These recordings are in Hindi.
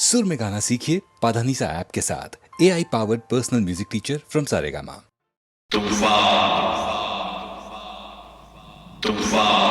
सुर में गाना सीखिए पाधानीसा ऐप के साथ। AI powered personal music teacher from Saregama. तूफान तूफान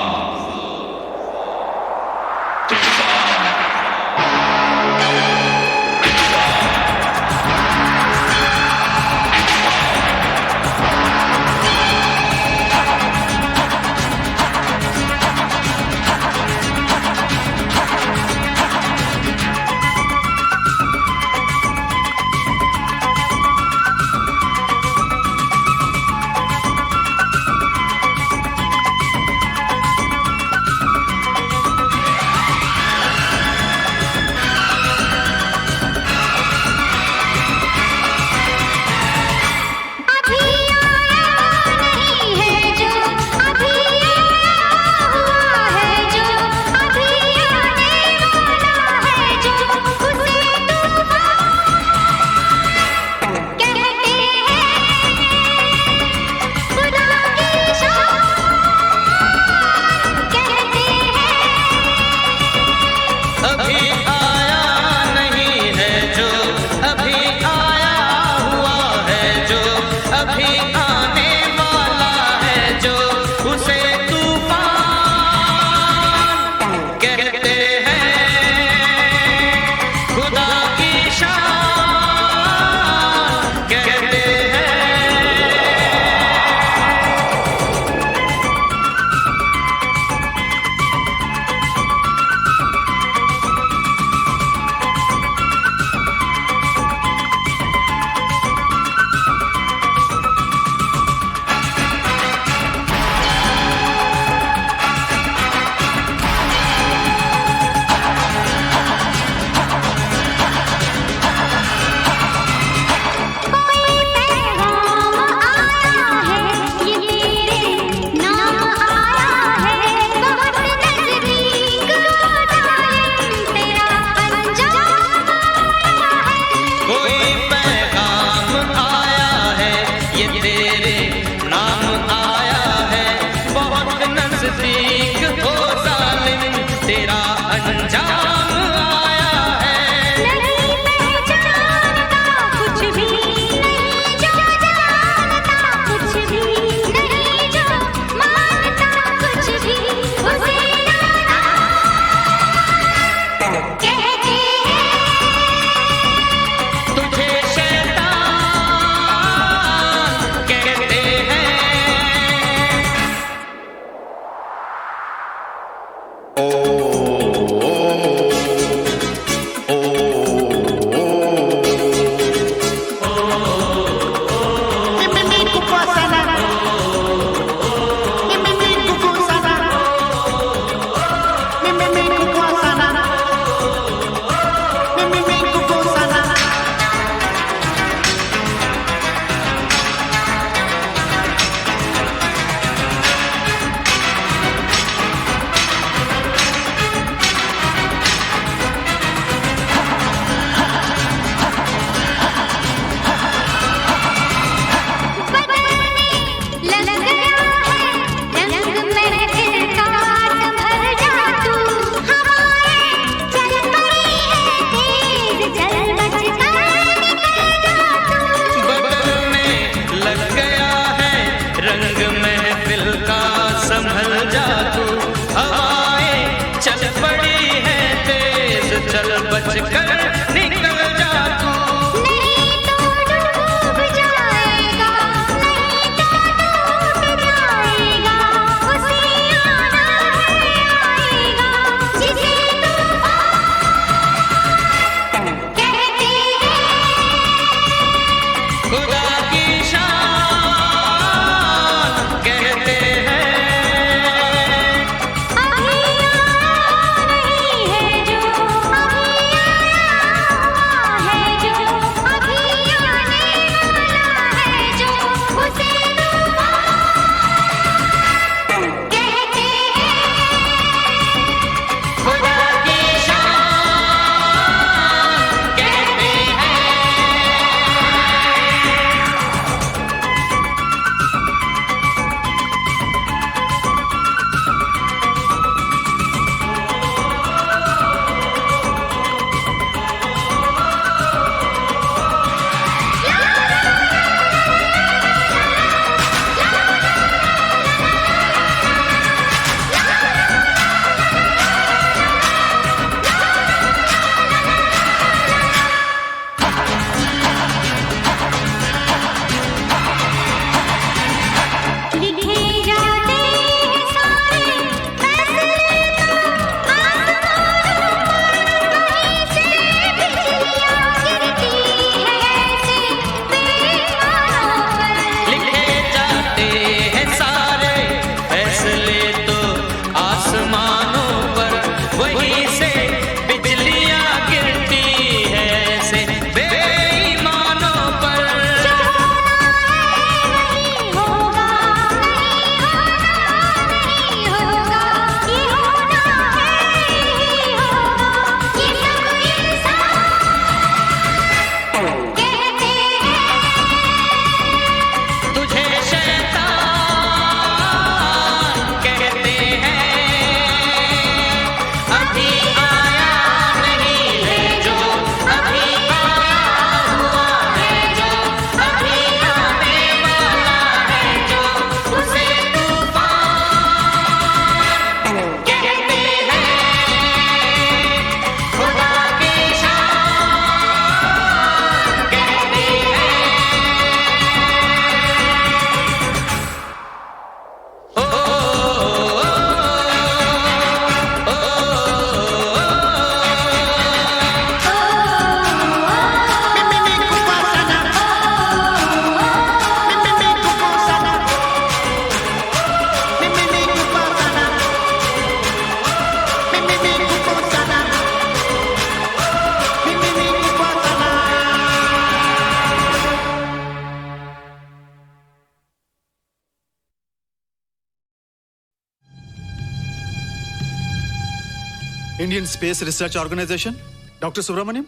Indian space research organisation. Doctor Subramaniam,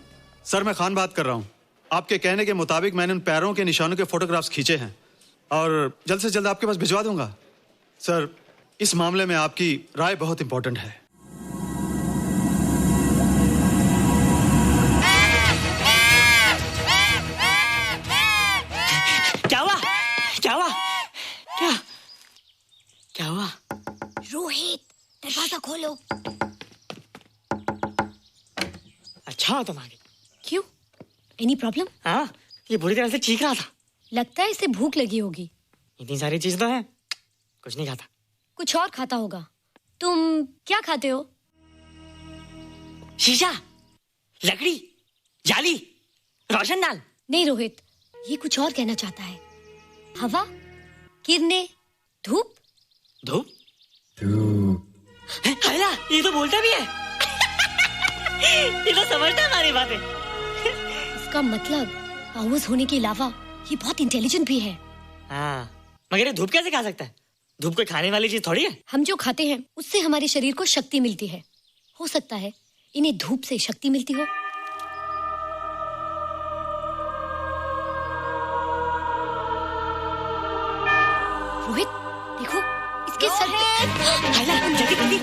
sir मैं खान बात कर रहा हूँ। आपके कहने के मुताबिक मैंने उन पैरों के निशानों के फोटोग्राफ्स खींचे हैं और जल्द से जल्द आपके पास भिजवा दूंगा। सर, इस मामले में आपकी राय बहुत इंपॉर्टेंट है। क्या हुआ? क्या हुआ? क्या क्या हुआ? रोहित, दरवाजा खोलो। अच्छा हो तुम आ गई। क्यों? Any problem? हाँ, ये बुरी तरह से चीख रहा था। लगता है इसे भूख लगी होगी। इतनी सारी चीज तो है, कुछ नहीं खाता। कुछ और खाता होगा। तुम क्या खाते हो? शीशा, लकड़ी, जाली, रोशनदान। नहीं रोहित, ये कुछ और कहना चाहता है। हवा, किरणें, धूप। धूप? हैला, ये तो बोलता भी है। ये तो समझता है हमारी बातें। इसका मतलब पावर्स होने के अलावा ये बहुत इंटेलिजेंट भी है। हाँ, मगर ये धूप कैसे खा सकता है? धूप कोई खाने वाली चीज थोड़ी है। हम जो खाते हैं उससे हमारे शरीर को शक्ति मिलती है। हो सकता है इन्हें धूप से शक्ति मिलती हो। रोहित, देखो इसके सर पे। हैला, जल्दी जल्दी।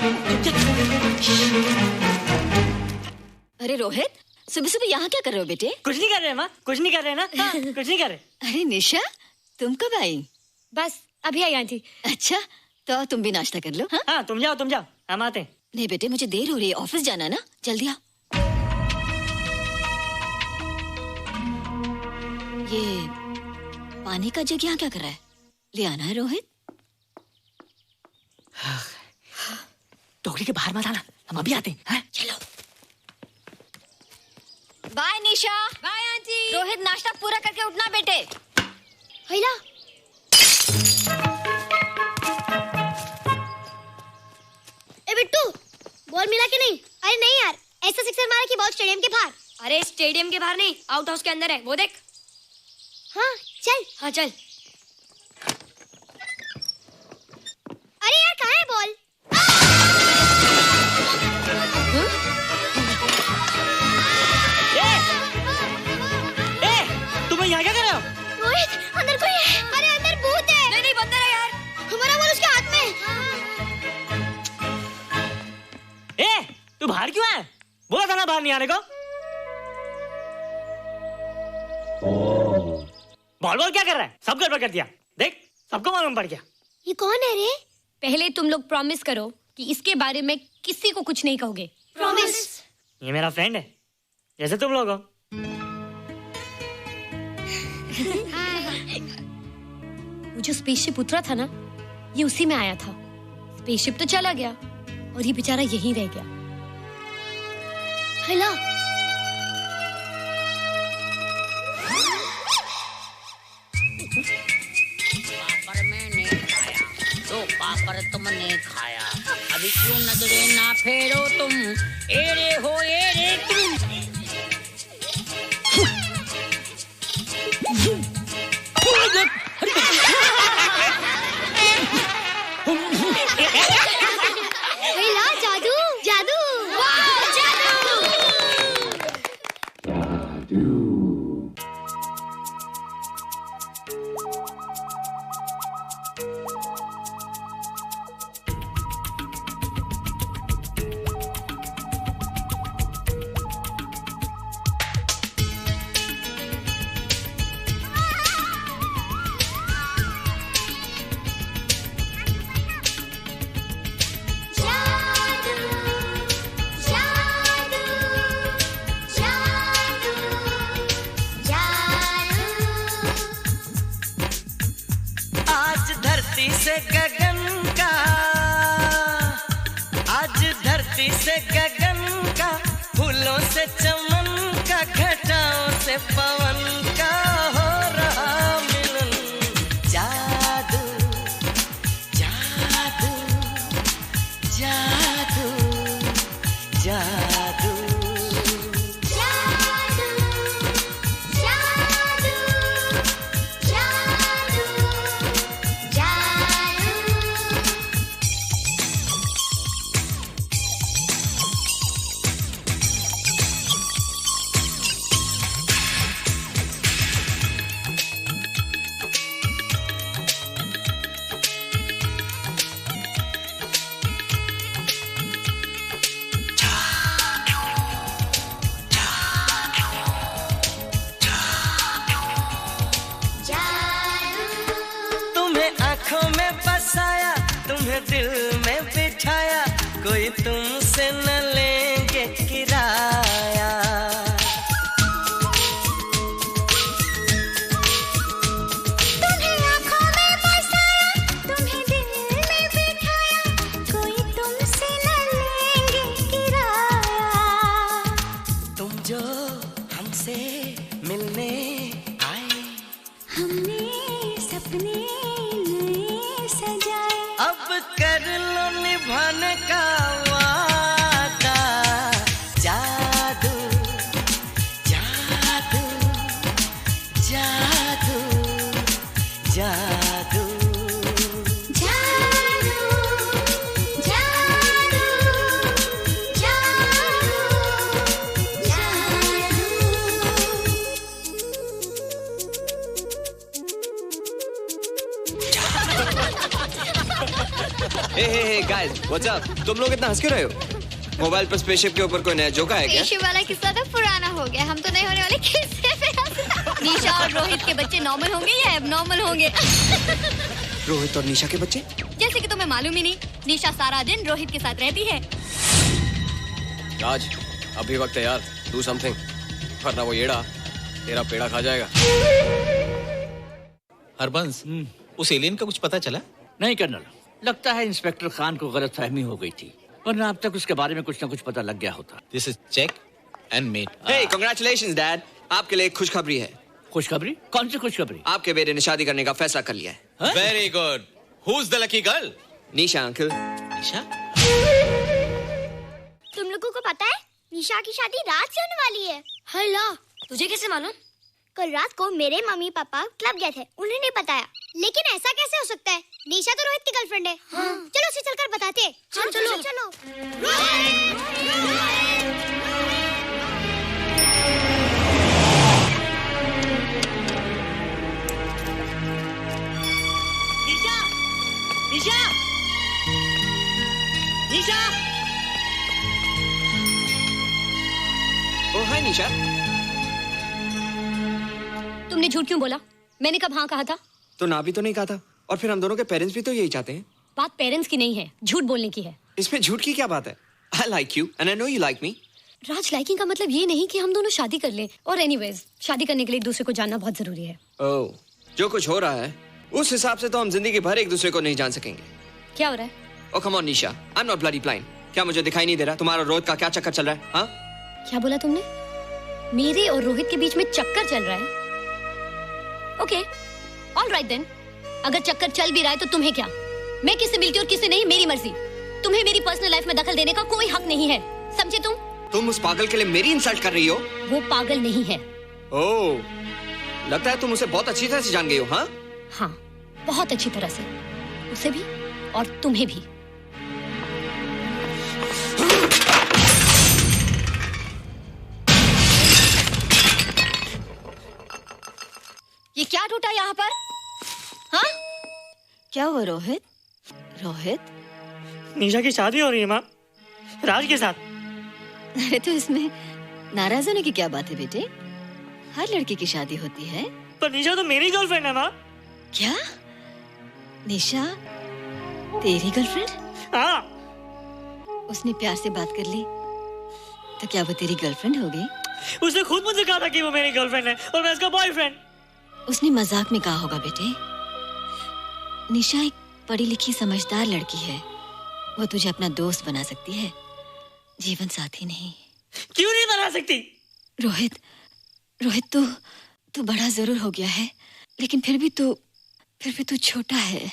अरे रोहित, सुबह सुबह यहाँ क्या कर रहे हो बेटे? कुछ नहीं कर रहे माँ, कुछ नहीं कर रहे ना। हाँ, कुछ नहीं कर रहे। अरे निशा, तुम कब आई? बस अभी आई आंटी। अच्छा, तो तुम भी नाश्ता कर लो। हाँ, हाँ, तुम जाओ, हम आते हैं। नहीं बेटे, मुझे देर हो रही है, ऑफिस जाना है ना, जल्दी आओ। ये पानी का जग यहाँ क्या कर रहा है? ले आना है रोहित। टोकरी के बाहर मत आना, हम अभी आते हैं। हाँ? चलो। Bye Nisha. Bye aunty. Rohit, नाश्ता पूरा करके उठना बेटे। हैला, ए बिट्टू, बॉल मिला कि नहीं? अरे नहीं यार, ऐसा सिक्सर मारा कि बॉल स्टेडियम के बाहर। अरे स्टेडियम के बाहर नहीं, आउट हाउस के अंदर है, वो देख। हाँ चल। हाँ चल। अरे यार, कहाँ है बॉल? तुम यहाँ क्या कर रहे हो? रोहित, अंदर कोई है। अरे अंदर भूत है। नहीं बंदर है यार। हमारा बॉल उसके हाथ में। तू बाहर क्यों है? बोला था ना बाहर नहीं आने को। बॉल क्या कर रहा है? सब गड़बड़ कर दिया। देख, सबको मालूम पड़ गया। ये कौन है रे? पहले तुम लोग प्रॉमिस करो कि इसके बारे में किसी को कुछ नहीं कहोगे। प्रॉमिस। ये मेरा फ्रेंड है, जैसे तुम लोग हो। वो जो स्पेसशिप उतरा था ना, ये उसी में आया था। स्पेसशिप तो चला गया और ये बेचारा यहीं रह गया। हेलो। पापड़ मैंने खाया, दो पापड़ तुमने खाया, अभी क्यों नजरे ना फेरो तुम, एरे हो एरे तुम। हेलो, जादू जादू। वाह, जादू। आज धरती से गगन का, आज धरती से गगन का, फूलों से चमन का, घटाओं से पवन का हो रहा मिलन। जादू जादू जादू जादू। कोई तुमसे न लेंगे किराया। तुम्हें आँखों में बसाया, तुम्हें दिल में बिठाया, कोई तुमसे न लेंगे किराया। तुम जो हमसे मिलने आए, हमने सपने नए सजाए, अब कर लो निभाने का वादा। जादू जादू जादू जादू जादू जादू जादू हे गाइस व्हाट्स अप? तुम लोग इतना हंस क्यों रहे हो? मोबाइल पर स्पेसशिप के ऊपर कोई नया जोक है क्या? पेशे वाला किस्सा तो पुराना हो गया, हम तो नहीं होने वाले किस्से पे हंसना। निशा और रोहित के बच्चे नॉर्मल होंगे या एबनॉर्मल होंगे? रोहित और निशा के बच्चे? जैसे कि तुम्हें मालूम ही नहीं, निशा सारा दिन रोहित के साथ रहती है। राज अभी वक्त है यार, डू समथिंग, वरना वो येड़ा तेरा पेड़ा खा जाएगा। हरबंस, उस एलियन का कुछ पता चला? नहीं कर्नल, लगता है इंस्पेक्टर खान को गलतफहमी हो गई थी, वरना अब तक उसके बारे में कुछ न कुछ पता लग गया होता। This is check and mate. Hey congratulations dad, आपके लिए एक खुशखबरी है। खुशखबरी? कौन सी खुशखबरी? आपके बेटे ने शादी करने का फैसला कर लिया है। Very good. Who is the lucky girl? Nisha uncle. Nisha? तुम लोगों को पता है निशा की शादी रात से होने वाली है। हल्ला, तुझे कैसे मालूम? कल रात को मेरे मम्मी पापा क्लब गए थे, उन्हें नहीं बताया। लेकिन ऐसा कैसे हो सकता है? निशा तो रोहित की गर्लफ्रेंड है। हाँ। चलो उसे चलकर बताते हैं। चलो चलो। निशा! निशा! निशा! ओ हाय निशा। तुमने झूठ क्यों बोला? मैंने कब हाँ कहा था? तो ना भी तो नहीं कहा था, और फिर हम दोनों के पेरेंट्स भी तो यही चाहते हैं। बात पेरेंट्स की नहीं है, झूठ बोलने की है। इसमें झूठ की क्या बात है? I like you and I know you like me. Raj, liking का मतलब ये नहीं कि हम दोनों शादी कर लें। और एनीवेज, शादी करने के लिए एक दूसरे को जानना बहुत जरूरी है। ओह, जो कुछ हो रहा है उस हिसाब से तो हम जिंदगी भर एक दूसरे को नहीं जान सकेंगे। क्या हो रहा है? Oh come on Nisha, I am not bloody blind. क्या मुझे दिखाई नहीं दे रहा तुम्हारा रोहित का क्या चक्कर चल रहा है? हाँ, क्या बोला तुमने? मेरे और रोहित के बीच में चक्कर चल रहा है? Okay, all right then. अगर चक्कर चल भी रहा है तो तुम्हें क्या? मैं किससे मिलती हूँ और किससे नहीं, मेरी मर्जी। तुम्हें मेरी पर्सनल लाइफ में दखल देने का कोई हक नहीं है, समझे तुम? तुम उस पागल के लिए मेरी इंसल्ट कर रही हो? वो पागल नहीं है। ओह, लगता है तुम उसे बहुत अच्छी तरह से जान गई हो। हाँ हाँ, बहुत अच्छी तरह से, उसे भी और तुम्हें भी। ये क्या टूटा यहाँ पर? हाँ? क्या हुआ रोहित? रोहित? निशा की शादी हो रही है माँ, राज के साथ। अरे तो इसमें नाराज होने की क्या बात है बेटे? हर लड़की की शादी होती है। पर निशा तो मेरी गर्लफ्रेंड है माँ। क्या? निशा तेरी गर्लफ्रेंड? हाँ। उसने प्यार से बात कर ली तो क्या वो तेरी गर्लफ्रेंड हो गई? उसने खुद मुझे कहा था कि वो मेरी गर्लफ्रेंड है और मैं उसका बॉयफ्रेंड। उसने मजाक में कहा होगा बेटे। निशा एक पढ़ी लिखी समझदार लड़की है, वो तुझे अपना दोस्त बना सकती है, जीवन साथी नहीं। क्यों नहीं बना सकती? रोहित, तू बड़ा जरूर हो गया है, लेकिन फिर भी तू छोटा है।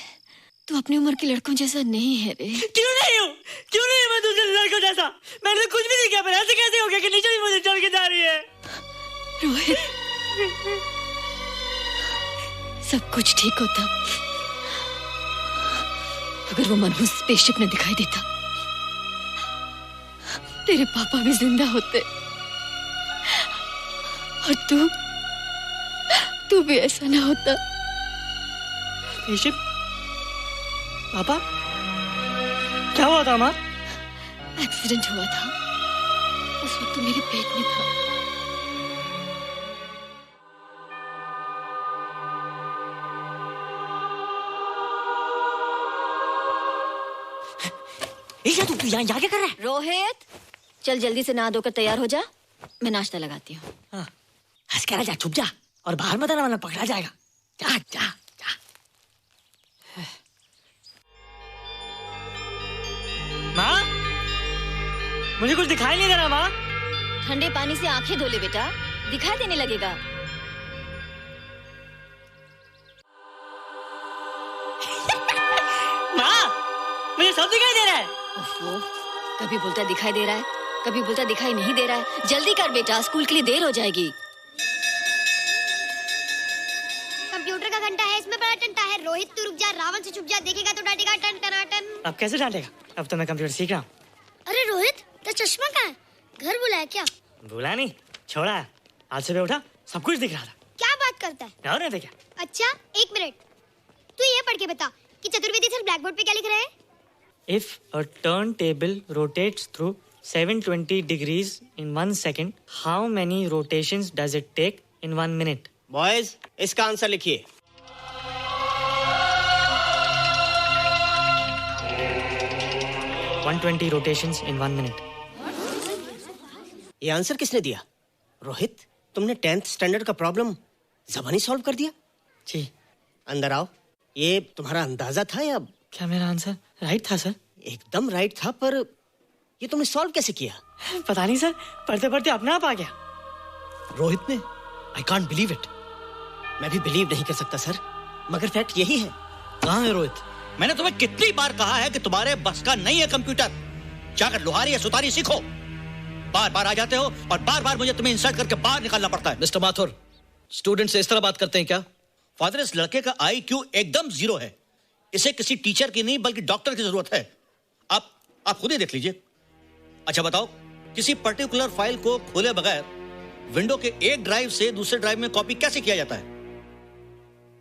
तू अपनी उम्र के लड़कों जैसा नहीं है रे। क्यों नहीं हूँ? क्यों नहीं मैं दूसरे लड़कों जैसा? मैंने तो कुछ भी नहीं किया, पर ऐसे कैसे हो गया कि निशा भी मुझे चल के जा रही है? रोहित, सब कुछ ठीक होता अगर वो मनहूस स्पेसशिप न दिखाई देता। तेरे पापा भी जिंदा होते और तू भी ऐसा ना होता। स्पेसशिप? पापा? क्या हुआ था माँ? एक्सीडेंट हुआ था, उस वक्त तू मेरे पेट में था। ईशा तू यहाँ क्या कर रहा है? रोहित, चल जल्दी से नहा धोकर तैयार हो जा, मैं नाश्ता लगाती हूँ। हंस कर जा, छुप जा और बाहर मत आना वरना पकड़ा जाएगा। जा जा जा। माँ, मुझे कुछ दिखाई नहीं दे रहा माँ। ठंडे पानी से आंखें धो ले बेटा, दिखाई देने लगेगा। माँ, मुझे सब दिखाई दे रहा है। ओफो, कभी बोलता दिखाई दे रहा है, कभी बोलता दिखाई नहीं दे रहा है। जल्दी कर बेटा, स्कूल के लिए देर हो जाएगी। कंप्यूटर का घंटा है, इसमें बड़ा टंटा है। रोहित तू रुक जा, रावण से छुप जा, देखेगा तो डांटेगा टन टनाटन। अब कैसे डांटेगा? अब तो मैं कंप्यूटर सीख रहा हूँ। अरे रोहित, तेरा चश्मा कहाँ है? घर बुलाया क्या? भूला नहीं, छोड़ा। आज सुबह उठा, सब कुछ दिख रहा था। क्या बात करता है? और नहीं तो क्या? अच्छा, एक मिनट, तू ये पढ़ के बता कि चतुर्वेदी सर ब्लैक बोर्ड पे क्या लिख रहे हैं? If a turntable rotates through 720 degrees in 1 second, how many rotations does it take in 1 minute? Boys, इसका आंसर लिखिए। One 120 rotations in 1 minute. ये आंसर किसने दिया? रोहित, तुमने 10th स्टैंडर्ड का प्रॉब्लम ज़बानी सॉल्व कर दिया? जी। अंदर आओ। ये तुम्हारा अंदाजा था या? क्या मेरा आंसर राइट था सर? एकदम राइट था, पर ये तुमने सॉल्व कैसे किया? पता नहीं सर, पढ़ते पढ़ते अपने आप आ गया। रोहित ने? I can't believe it. मैं भी बिलीव नहीं कर सकता सर, मगर फैक्ट यही है। कहाँ है रोहित? मैंने तुम्हें कितनी बार कहा है कि तुम्हारे बस का नहीं है कंप्यूटर। जाकर लोहारी या सुतारी सीखो। बार बार आ जाते हो और बार बार मुझे तुम्हें इंसल्ट करके बाहर निकालना पड़ता है। मिस्टर माथुर, स्टूडेंट से इस तरह बात करते हैं क्या? फादर, इस लड़के का IQ एकदम 0 है। इसे किसी टीचर की नहीं बल्कि डॉक्टर की जरूरत है। आप खुद ही देख लीजिए। अच्छा बताओ, किसी पर्टिकुलर फाइल को खोले बगैर विंडो के एक ड्राइव से दूसरे ड्राइव में कॉपी कैसे किया जाता है?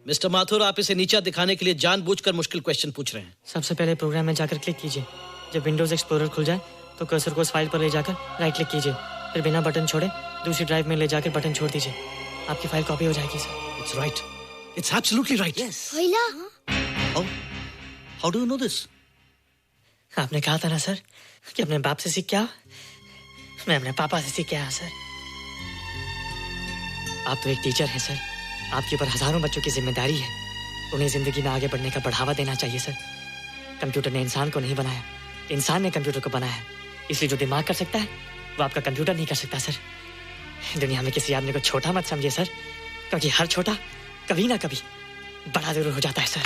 मिस्टर माथुर, आप इसे नीचा दिखाने के लिए जानबूझकर मुश्किल क्वेश्चन पूछ रहे हैं। सबसे पहले प्रोग्राम में जाकर क्लिक कीजिए। जब विंडोज एक्सप्लोरर खुल जाए तो कर्सर को उस फाइल पर ले जाकर राइट क्लिक कीजिए, फिर बिना बटन छोड़े दूसरी ड्राइव में ले जाकर बटन छोड़ दीजिए। आपकी फाइल कॉपी हो जाएगी sir. It's right, it's absolutely right. How do you know this? आपने कहा था ना सर कि अपने बाप से सीख के आओ। मैं अपने पापा से सीख के आया सर। आप तो एक टीचर हैं सर, आपके ऊपर हजारों बच्चों की जिम्मेदारी है। उन्हें जिंदगी में आगे बढ़ने का बढ़ावा देना चाहिए सर। कंप्यूटर ने इंसान को नहीं बनाया, इंसान ने कंप्यूटर को बनाया। इसलिए जो दिमाग कर सकता है वो आपका कंप्यूटर नहीं कर सकता सर। दुनिया में किसी आदमी को छोटा मत समझिए सर, क्योंकि हर छोटा कभी ना कभी बड़ा जरूर हो जाता है सर।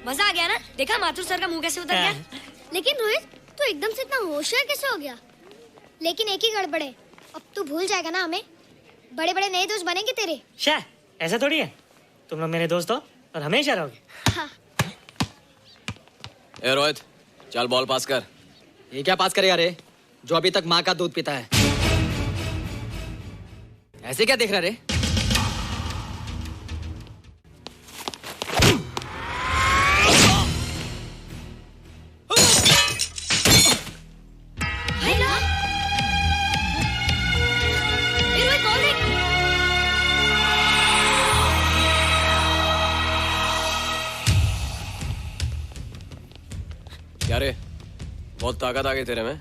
मजा आ गया ना? देखा माथुर सर का मुंह कैसे उतर गया? लेकिन रोहित, तू एकदम से इतना होशियार कैसे हो गया? लेकिन एक ही गड़बड़ है, अब तू भूल जाएगा ना हमें। बड़े बड़े नए दोस्त बनेंगे तेरे। शायद ऐसा थोड़ी है, तुम लोग मेरे दोस्त हो और हमेशा रहोगे। हाँ। ए रोहित, चल बॉल पास कर। ये क्या पास करेगा रे, जो अभी तक माँ का दूध पीता है? ऐसे क्या देख रहा रे? क्या रे, बहुत ताकत आ गई तेरे में।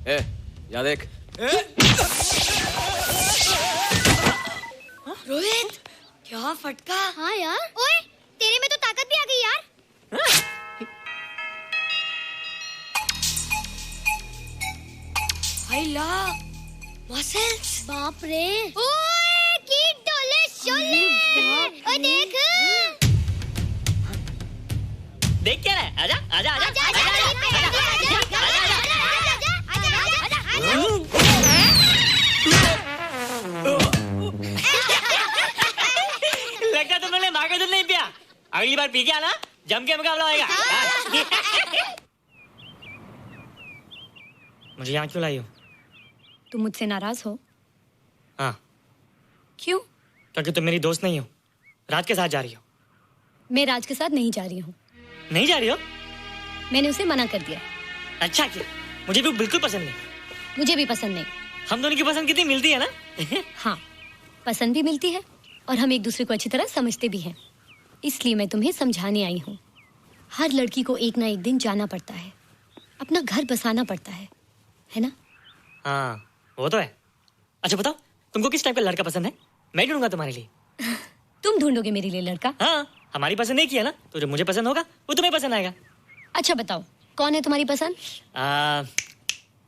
ए, या देख। रोहित, क्या फटका। हाँ यार। ओए, तेरे में तो ताकत भी आ गई यार। हाय ला, मसल्स। बाप रे। ओए, कीट डोले शोले। ओए देख। देख क्या है? आजा आजा आजा आजा आजा लगता तुम लोगों ने माँ का दूध नहीं पिया। अगली बार पी के आना, जम के मुकाबला होएगा। मुझे यहाँ क्यों लाई हो? तुम मुझसे नाराज हो? हाँ। क्यों? क्योंकि तुम मेरी दोस्त नहीं हो, राज के साथ जा रही हो। मैं राज के साथ नहीं जा रही हूँ। नहीं जा रही हो? मैंने उसे मना कर दिया। अच्छा किया, मुझे भी बिल्कुल पसंद नहीं। मुझे भी पसंद नहीं। हम दोनों की पसंद कितनी मिलती है ना? हाँ, पसंद भी मिलती है और हम एक दूसरे को अच्छी तरह समझते भी हैं। इसलिए मैं तुम्हें समझाने आई हूँ। हर लड़की को एक ना एक दिन जाना पड़ता है, अपना घर बसाना पड़ता है ना? हाँ वो तो है। अच्छा बताओ, तुमको किस टाइप का लड़का पसंद है? मैं ढूंढूंगा तुम्हारे लिए। तुम ढूंढोगे मेरे लिए लड़का? हाँ, हमारी पसंद एक ही है ना, तो जो मुझे पसंद होगा वो तुम्हें पसंद आएगा। अच्छा बताओ, कौन है तुम्हारी पसंद?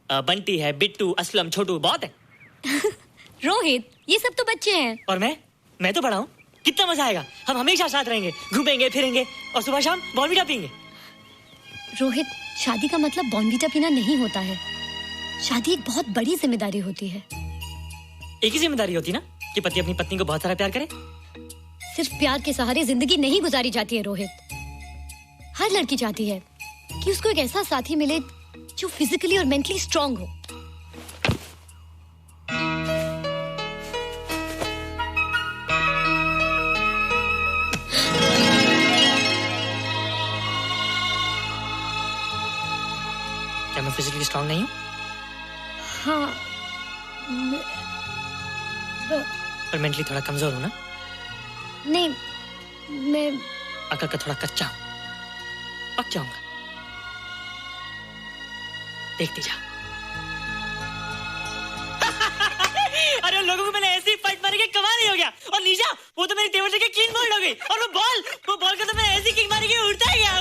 बंटी है, बिट्टू, असलम, छोटू, बहुत है। रोहित, ये सब तो बच्चे हैं। और मैं तो बड़ा हूँ। कितना मजा आएगा, हम हमेशा साथ रहेंगे, घूमेंगे फिरेंगे और सुबह शाम बॉर्नवीटा पीएंगे। रोहित, शादी का मतलब बॉर्नवीटा पीना नहीं होता है। शादी एक बहुत बड़ी जिम्मेदारी होती है। एक ही जिम्मेदारी होती है ना कि पति अपनी पत्नी को बहुत सारा प्यार करे। सिर्फ प्यार के सहारे जिंदगी नहीं गुजारी जाती है रोहित। हर लड़की चाहती है कि उसको एक ऐसा साथी मिले जो फिजिकली और मेंटली स्ट्रांग हो। क्या मैं फिजिकली स्ट्रांग नहीं हूँ? हाँ, पर मेंटली थोड़ा कमजोर हूँ ना? नहीं, मैं अकल का थोड़ा कच्चा हूँ, पक जाऊंगा। देखती जा। अरे उन लोगों को मैंने ऐसी फाइट मारी कि कमाल ही हो गया। और निशा, वो तो मेरी टेबल से क्लीन बोल्ड हो गई। और वो बॉल का तो मैंने ऐसी किक मारी कि उड़ता ही गया।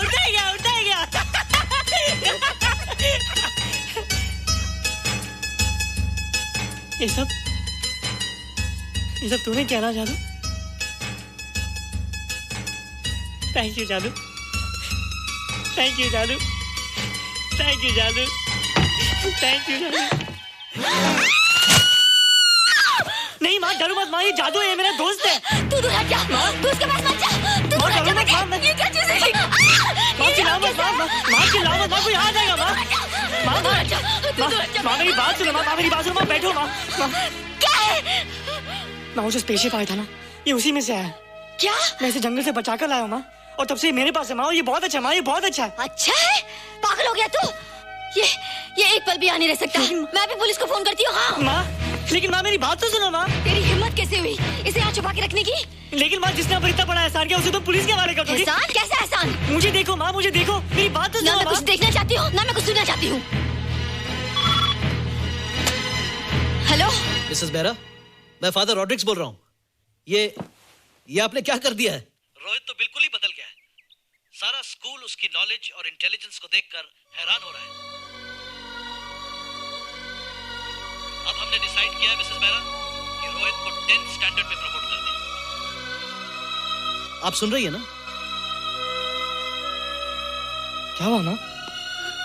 ये सब तूने क्या ना जादू? थैंक यू जादू। थैंक यू जादू। थैंक यू जादू। थैंक यू जादू। नहीं माँ, डरो मत माँ, ये जादू है, मेरा दोस्त है। तू दूर हट जा, तू उसके पास मत जा। तू दूर हट जा बेटा। ये क्या चीज़ है? माँ चिल्लाओ मत, माँ कोई आ जाएगा। माँ मेरी बात सुनो, माँ बैठो। माँ क्या है? माँ वो जो स्पेसशिप आया था ना, ये उसी में से आया। क्या? मैं इसे जंगल से बचा कर लाया हूँ माँ, और तब से मेरे पास है माँ। ये बहुत अच्छा है माँ, ये बहुत अच्छा है। अच्छा है? पागल हो गया तू? ये एक पल भी यहाँ नहीं रह सकता। मैं भी पुलिस को फोन करती हूँ। हाँ माँ, लेकिन माँ मेरी बात तो सुनो माँ। तेरी हिम्मत कैसे हुई इसे यहाँ छुपा के रखने की? लेकिन माँ, जिसने इतना बड़ा एहसान किया उसे तो पुलिस के हवाले कर दोगी। एहसान? कैसा एहसान? मुझे देखो माँ, मुझे देखो, मेरी बात तो सुनो। ना मैं कुछ देखना चाहती हूँ, ना मैं कुछ सुनना चाहती हूँ। हेलो मिसेस बेरा, मैं फादर रॉड्रिक्स बोल रहा हूँ। ये आपने क्या कर दिया है? रोहित तो बिल्कुल ही बदल गया है। सारा स्कूल उसकी नॉलेज और इंटेलिजेंस को देखकर हैरान हो रहा है। अब हमने डिसाइड किया है मिसेस बेरा कि रोहित को 10th स्टैंडर्ड में प्रमोट कर दें। आप सुन रही है ना? क्या हुआ माँ?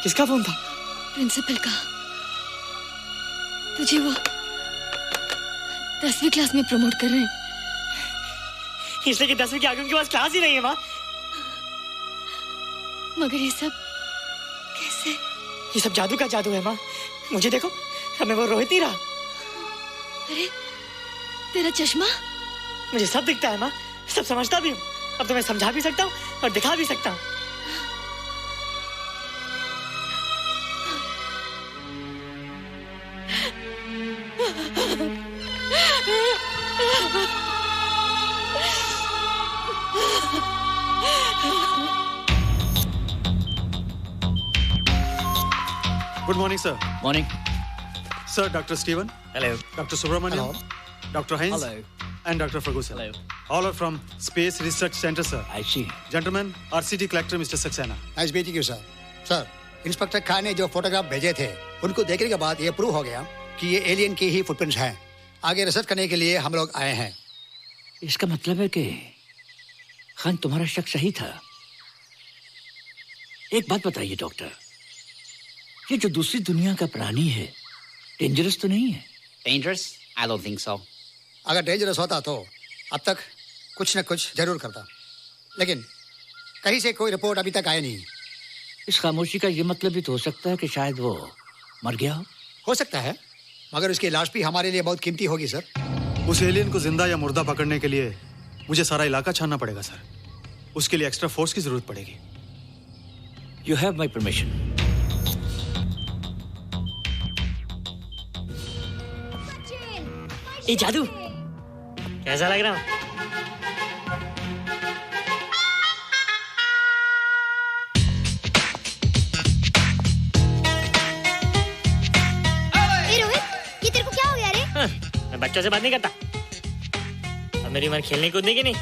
किसका फोन था? प्रिंसिपल का। तुझे वो 10वीं क्लास में प्रमोट कर रहे हैं। इसलिए कि 10वीं के आगे उनके पास क्लास ही नहीं है माँ। मगर ये सब कैसे? ये सब जादू का जादू है माँ। मुझे देखो, अब मैं वो रोहित नहीं रहा। अरे तेरा चश्मा? मुझे सब दिखता है माँ, सब समझता भी हूँ। अब तो मैं समझा भी सकता हूँ और दिखा भी सकता हूँ। Good morning sir. Morning sir, doctor Steven, hello, doctor Subramaniam, doctor Heinz, and Dr. Ferguson. Hello. All are from Space Research Center, sir. I see. Gentlemen, RCT collector Mr. Saxena. Nice meeting you sir. Sir, inspector Khan ने जो फोटोग्राफ भेजे थे, उनको देखने के बाद ये प्रूव हो गया कि ये एलियन की ही फुटप्रिंट्स हैं। आगे रिसर्च करने के लिए हम लोग आए हैं। इसका मतलब है कि खान, तुम्हारा शक सही था। एक बात बताइए डॉक्टर, ये जो दूसरी दुनिया का प्राणी है, डेंजरस तो नहीं है? Dangerous? I don't think so. अगर डेंजरस होता तो अब तक कुछ न कुछ जरूर करता, लेकिन कहीं से कोई रिपोर्ट अभी तक आई नहीं। इस खामोशी का ये मतलब भी तो हो सकता है कि शायद वो मर गया हो सकता है, मगर उसकी लाश भी हमारे लिए बहुत कीमती होगी सर। उस एलियन को जिंदा या मुर्दा पकड़ने के लिए मुझे सारा इलाका छानना पड़ेगा सर। उसके लिए एक्स्ट्रा फोर्स की जरूरत पड़ेगी। You have my permission. ये जादू कैसा लग रहा हूँ? बच्चों से बात नहीं करता। अब मेरी उम्र खेलने कूदने की नहीं,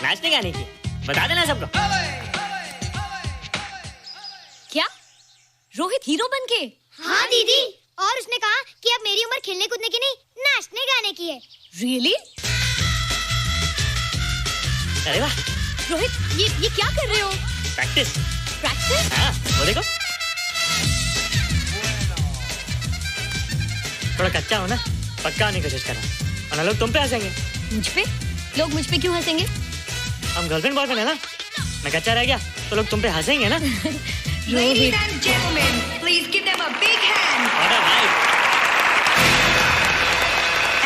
नाचने गाने की। बता देना सबको। क्या रोहित हीरो बन के? हाँ दीदी, और उसने कहा कि अब मेरी उम्र खेलने कूदने की नहीं, नाचने गाने की है। रियली? अरे वाह रोहित, ये क्या कर रहे हो? प्रैक्टिस। प्रैक्टिस? हाँ, वो देखो थोड़ा कच्चा हो ना, पक्का होने की कोशिश करना, वरना लोग तुम पे हंसेंगे। मुझ पे? लोग मुझ पे क्यों हंसेंगे? हम गर्लफ्रेंड बॉयफ्रेंड है ना, मैं कच्चा रह गया तो लोग तुम पे हंसेंगे ना। Ladies and gentlemen, please give them a big hand. All right.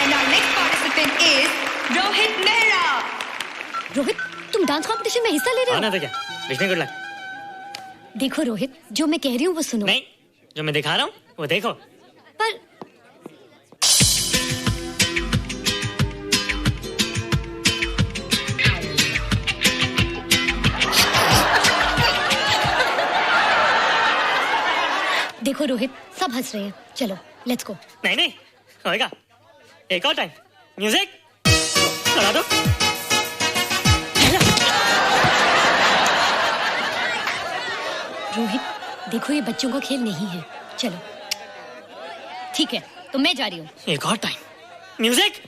And our next participant is Rohit Mehra. Rohit, तुम डांस कंपटीशन में हिस्सा ले रहे हो? ना तो क्या, विश मी गुड लक। देखो रोहित, जो मैं कह रही हूँ वो सुनो। नहीं, जो मैं दिखा रहा हूँ वो देखो। पर देखो रोहित, सब हंस रहे हैं। चलो लेट्स गो। नहीं नहीं होएगा, एक और टाइम। म्यूजिक चला दो। रोहित देखो, ये बच्चों का खेल नहीं है। चलो ठीक है, तो मैं जा रही हूँ। एक और time. Music.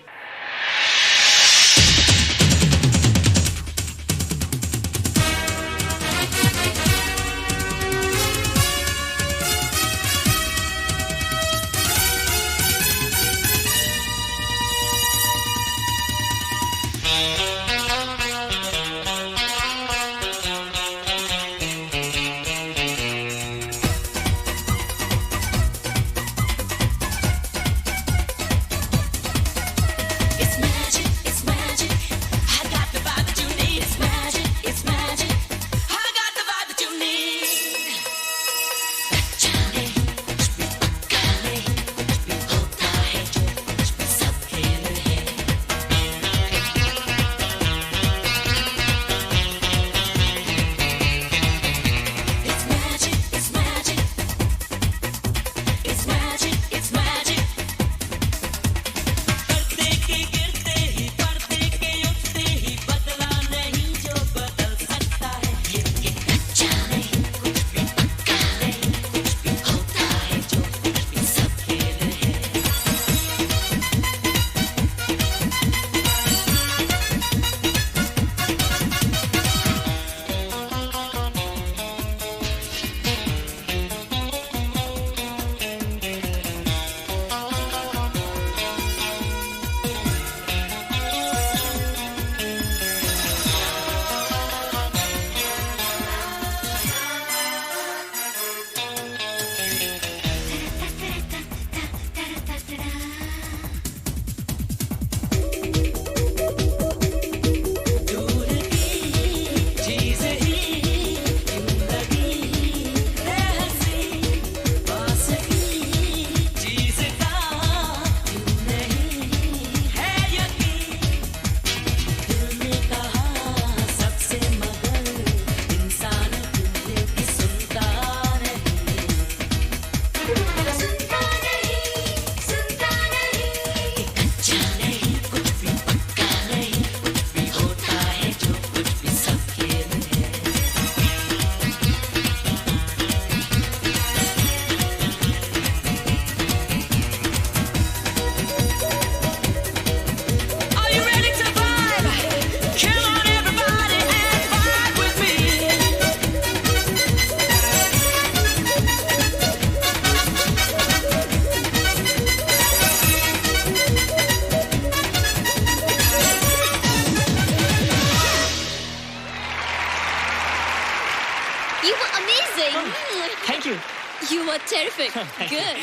You were terrific. Good.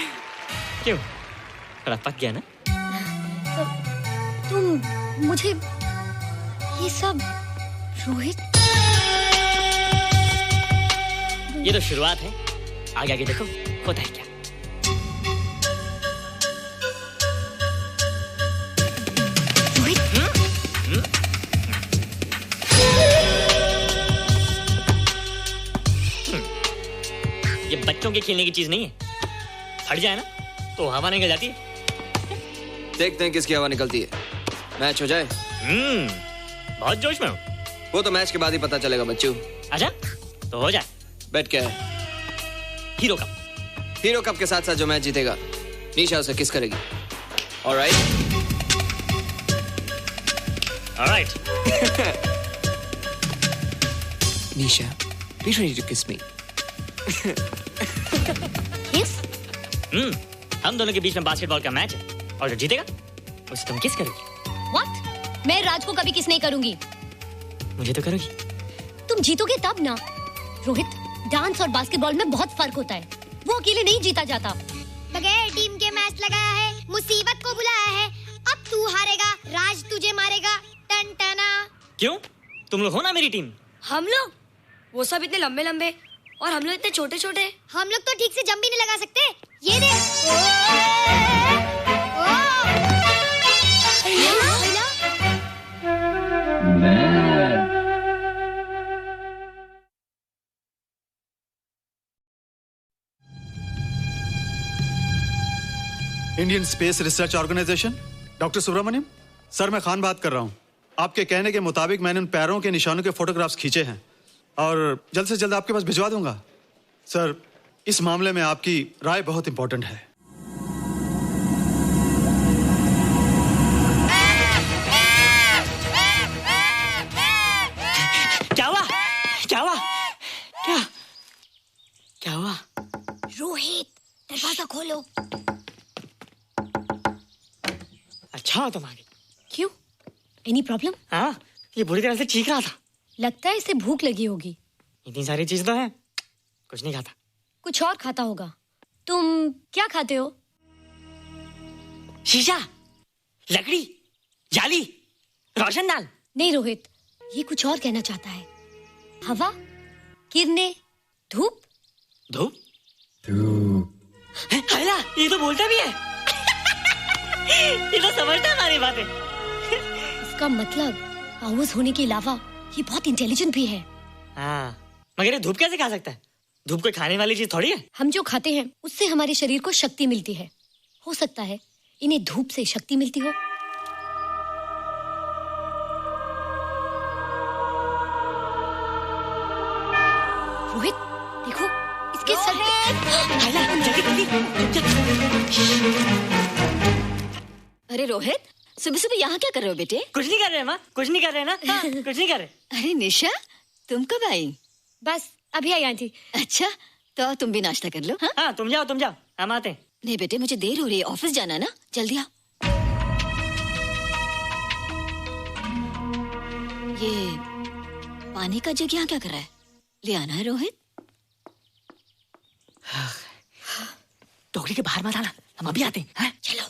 क्यों? थोड़ा पक गया ना? तुम मुझे ये सब रोहित, ये तो शुरुआत है, आगे आगे देखो होता है क्या। ये बच्चों के खेलने की चीज नहीं है, फट जाए ना तो हवा निकल जाती है। देखते हैं किसकी हवा निकलती है। मैच हो जाए। बहुत जोश में हूँ। वो तो मैच के बाद ही पता चलेगा बच्चू। अच्छा तो हो जाए। बेट क्या है? Hero cup. हीरो कप के साथ साथ जो मैच जीतेगा निशा उसे किस करेगी। Alright. Alright. Nisha, be ready to kiss me. किस? हम दोनों के बीच में बास्केटबॉल का मैच है और जो जीतेगा उसे तुम किस करोगी। What? मैं राज को कभी किस नहीं करूंगी। मुझे तो करोगी। तुम जीतोगे तब ना। रोहित, डांस और बास्केटबॉल में बहुत फर्क होता है। वो अकेले नहीं जीता जाता। बगैर टीम के मैच लगाया है, मुसीबत को बुलाया है। अब तू हारेगा, राज तुझे मारेगा। टन टना। क्यों? तुम लोग हो ना मेरी टीम। हम लोग? वो सब इतने लंबे लंबे और हम लोग इतने छोटे छोटे। हम लोग तो ठीक से जंप भी नहीं लगा सकते। ये देख। Indian space research organisation, doctor Subramaniam. Sir, मैं खान बात कर रहा हूँ। आपके कहने के मुताबिक मैंने उन पैरों के निशानों के फोटोग्राफ्स खींचे हैं और जल्द से जल्द आपके पास भिजवा दूंगा। सर, इस मामले में आपकी राय बहुत इंपॉर्टेंट है। क्या हुआ? क्या हुआ? क्या हुआ? रोहित, दरवाजा खोलो। अच्छा तुम आ गई। क्यों? Any problem? हाँ, ये बुरी तरह से चीख रहा था। लगता है इसे भूख लगी होगी। इतनी सारी चीज तो है, कुछ नहीं खाता। कुछ और खाता होगा। तुम क्या खाते हो? शीशा, लकड़ी, जाली, रोशनदान। नहीं रोहित, ये कुछ और कहना चाहता है। हवा, किरणें, धूप। धूप? हैला, ये तो बोलता भी है। ये तो समझता है हमारी बातें। इसका मतलब पावर्स होने के अलावा ये बहुत इंटेलिजेंट भी है। हाँ, मगर ये धूप कैसे खा सकता है? धूप कोई खाने वाली चीज थोड़ी है। हम जो खाते हैं उससे हमारे शरीर को शक्ति मिलती है। हो सकता है इन्हें धूप से शक्ति मिलती हो। रोहित, देखो इसके सर अरे रोहित, सुबह सुबह यहाँ क्या कर रहे हो बेटे? कुछ नहीं कर रहे माँ, कुछ नहीं कर रहे ना। हाँ, कुछ नहीं कर रहे। अरे निशा, तुम कब आई? बस अभी आई आंटी। अच्छा, तो तुम भी नाश्ता कर लो। हाँ, तुम जाओ, हम आते हैं। नहीं बेटे, मुझे देर हो रही है, ऑफिस जाना ना, जल्दी आओ। ये पानी का जग यहाँ क्या कर रहा है? ले आना है रोहित। टोकरी के बाहर मत आना, हम अभी आते हैं। चलो।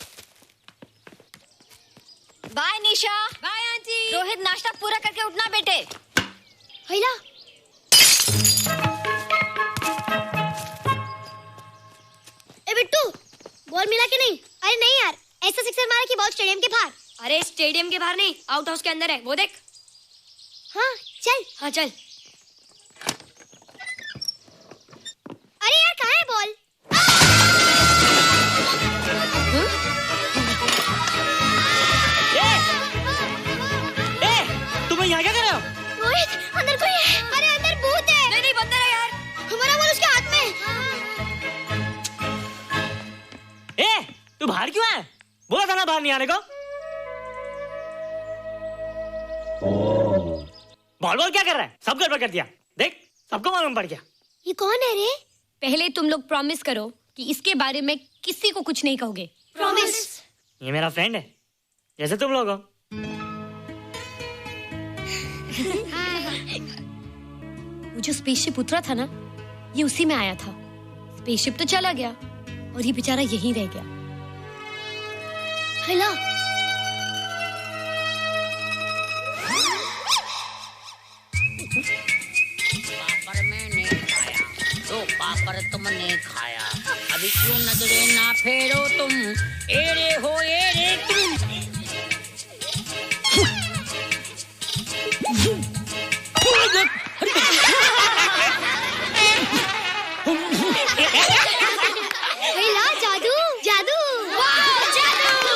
Bye Nisha. Bye aunty. Rohit, नाश्ता पूरा करके उठना बेटे। हैला। ए बिट्टू, बॉल मिला कि नहीं? अरे नहीं यार, ऐसा सिक्सर मारा कि बॉल स्टेडियम के बाहर। अरे स्टेडियम के बाहर नहीं, आउट हाउस के अंदर है, वो देख। हाँ चल। हाँ चल। अरे यार, कहाँ है बॉल? तुम यहाँ क्या कर रहे हो? रोहित, अंदर कोई है। अरे अंदर भूत है। नहीं बंदर है यार। हमारा बॉल उसके हाथ में। तू बाहर क्यों है? बोला था ना बाहर नहीं आने को। बॉल क्या कर रहा है? सब गड़बड़ कर दिया। देख, सबको मालूम पड़ गया। ये कौन है रे? पहले तुम लोग प्रॉमिस करो कि इसके बारे में किसी को कुछ नहीं कहोगे। प्रॉमिस। ये मेरा फ्रेंड है, जैसे तुम लोग हो। वो जो स्पेसशिप उतरा था ना, ये उसी में आया था। स्पेसशिप तो चला गया और ये बेचारा यहीं रह गया। हेलो। पापड़ मैंने खाया, दो पापड़ तुमने खाया, अभी क्यों नजरे ना फेरो तुम, एरे हो एरे तुम। हेला, जादू जादू। वाह, जादू।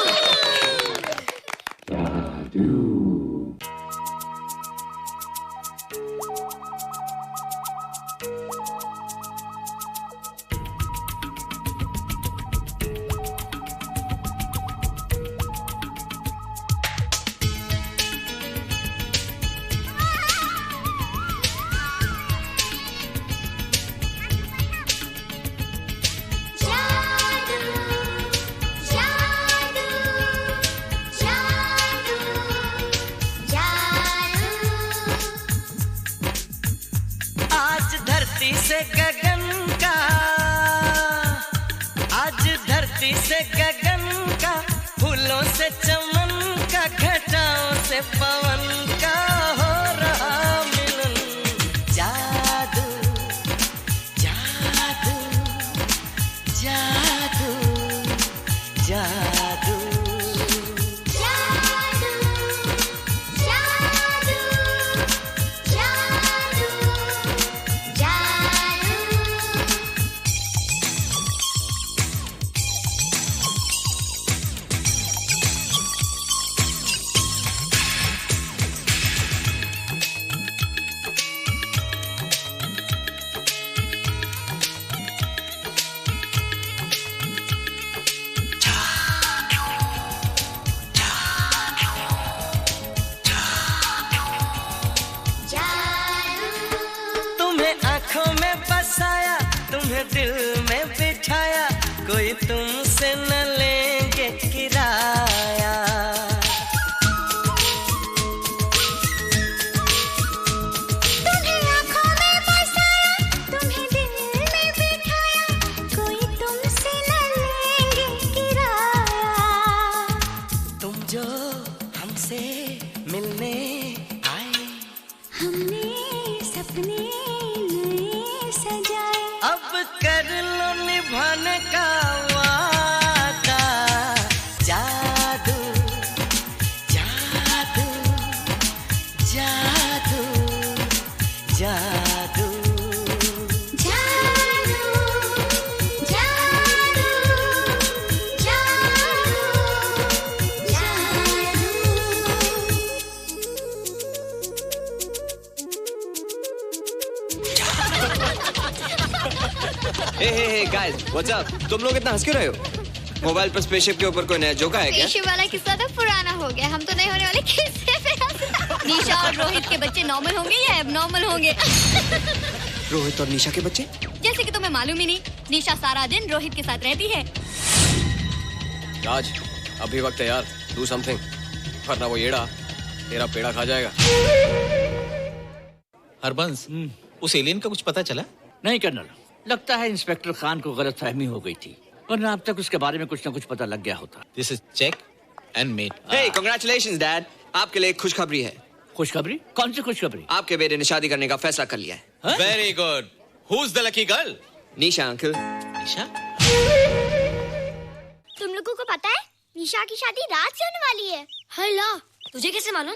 गगन का, आज धरती से गगन का, फूलों से चमन का, घटाओं से पवन का हो रहा मिलन। जादू जादू जादू जादू तुम्हें दिल में बिठाया, कोई तुमसे न लेंगे किराया। तुम्हें आँखों में बसाया, तुम्हें दिल में बिठाया, कोई तुमसे न लेंगे किराया। तुम जो हमसे मिलने आए, हमने सपने सजाए, अब कर लो निभाने का वादा। जादू जादू जादू जादू हे गाइस, व्हाट्स अप? तुम लोग इतना हंस क्यों रहे हो? मोबाइल पर स्पेसशिप के ऊपर कोई नया जोक है क्या? स्पेसशिप वाला किस्सा तो पुराना हो गया, हम तो नहीं होने वाले किस्से पे हंसना। निशा और रोहित के बच्चे नॉर्मल होंगे या एबनॉर्मल होंगे? रोहित और निशा के बच्चे? जैसे कि तुम्हें मालूम ही नहीं, निशा सारा दिन रोहित के साथ रहती है। राज, अभी वक्त है यार, डू समथिंग, वरना वो येड़ा तेरा पेड़ा खा जाएगा। हरबंस, उस एलियन का कुछ पता चला? नहीं कर्नल, लगता है इंस्पेक्टर खान को गलतफहमी हो गई थी, वरना अब तक उसके बारे में कुछ न कुछ पता लग गया होता। This is check and mate. Hey, congratulations dad, आपके लिए एक खुशखबरी है। खुशखबरी? कौन सी खुशखबरी? आपके बेटे ने शादी करने का फैसला कर लिया है। Very good. Who is the lucky girl? Nisha uncle. Nisha? तुम लोगों को पता है निशा की शादी रात से होने वाली है। हाय ला, तुझे कैसे मालूम?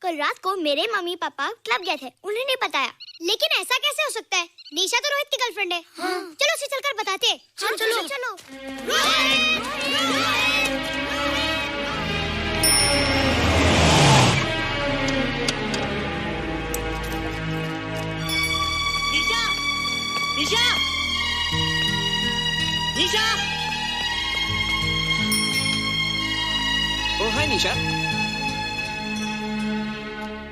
कल रात को मेरे मम्मी पापा क्लब गए थे, उन्होंने बताया। लेकिन ऐसा कैसे हो सकता है? निशा तो रोहित की गर्लफ्रेंड है। हाँ। चलो उसे चलकर बताते हैं। चलो चलो निशा, निशा, निशा। ओ हाय निशा।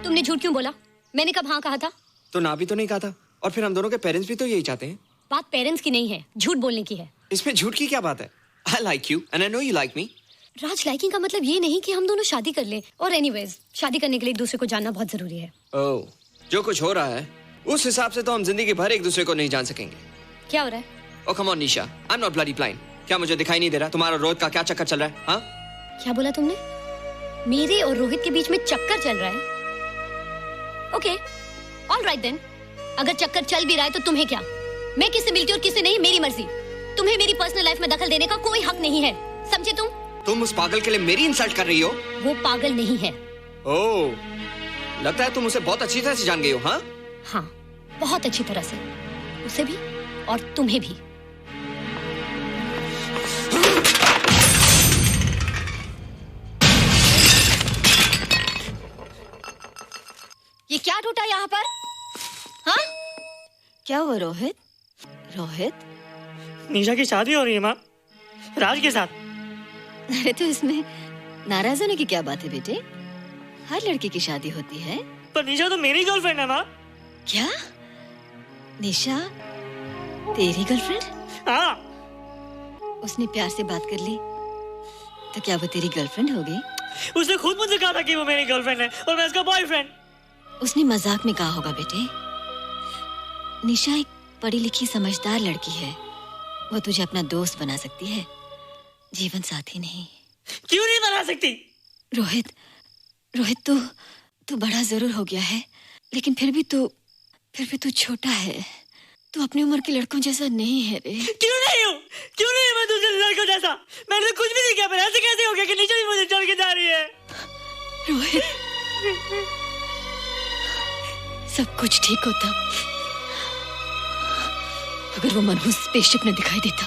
तुमने झूठ क्यों बोला? मैंने कब हाँ कहा था? तो ना भी तो नहीं कहा था, और फिर हम दोनों के पेरेंट्स भी तो यही चाहते हैं। बात पेरेंट्स की नहीं है, झूठ बोलने की है। इसमें झूठ की क्या बात है? I like you and I know you like me. Raj, liking का मतलब ये नहीं कि हम दोनों शादी कर लें। और एनीवेज, शादी करने के लिए एक दूसरे को जानना बहुत जरूरी है। ओह, जो कुछ हो रहा है उस हिसाब से तो हम जिंदगी भर एक दूसरे को नहीं जान सकेंगे। क्या हो रहा है? Oh come on Nisha, I'm not bloody blind. क्या मुझे दिखाई नहीं दे रहा तुम्हारा रोहित का क्या चक्कर चल रहा है? हाँ? क्या बोला तुमने? मेरे और रोहित के बीच में चक्कर चल रहा है? Okay, all right then. अगर चक्कर चल भी रहा है तो तुम्हें क्या? मैं किससे मिलती हूँ और किससे नहीं, मेरी मर्जी। तुम्हें मेरी पर्सनल लाइफ में दखल देने का कोई हक नहीं है, समझे तुम? तुम उस पागल के लिए मेरी इंसल्ट कर रही हो? वो पागल नहीं है। ओह, लगता है तुम उसे बहुत अच्छी तरह से जान गई हो। हाँ? हाँ, बहुत अच्छी तरह से, उसे भी और तुम्हें भी। ये क्या टूटा यहाँ पर? हाँ? क्या हुआ रोहित? रोहित? निशा की शादी हो रही है माँ, राज के साथ। अरे तो इसमें नाराज होने की क्या बात है बेटे? हर लड़की की शादी होती है। पर निशा तो मेरी गर्लफ्रेंड है माँ। क्या? निशा तेरी गर्लफ्रेंड? हाँ। उसने प्यार से बात कर ली तो क्या वो तेरी गर्लफ्रेंड हो गई? उसने खुद मुझे कहा था कि वो मेरी गर्लफ्रेंड है और मैं उसका बॉयफ्रेंड। उसने मजाक में कहा होगा बेटे। निशा एक पढ़ी लिखी समझदार लड़की है। वो तुझे अपना दोस्त बना सकती है, जीवन साथी नहीं। क्यों नहीं बना सकती? रोहित, तू बड़ा जरूर हो गया है, लेकिन फिर भी तू छोटा है। तू अपनी उम्र के लड़कों जैसा नहीं है रे। क्यों नहीं हूँ? क्यों नहीं मैं दूसरे लड़कों जैसा? मैंने कुछ भी नहीं किया, पर ऐसे कैसे हो गया कि नीचे भी मुझे चढ़ के जा रही है? रोहित, सब कुछ ठीक होता अगर वो मनहूस स्पेसशिप न दिखाई देता।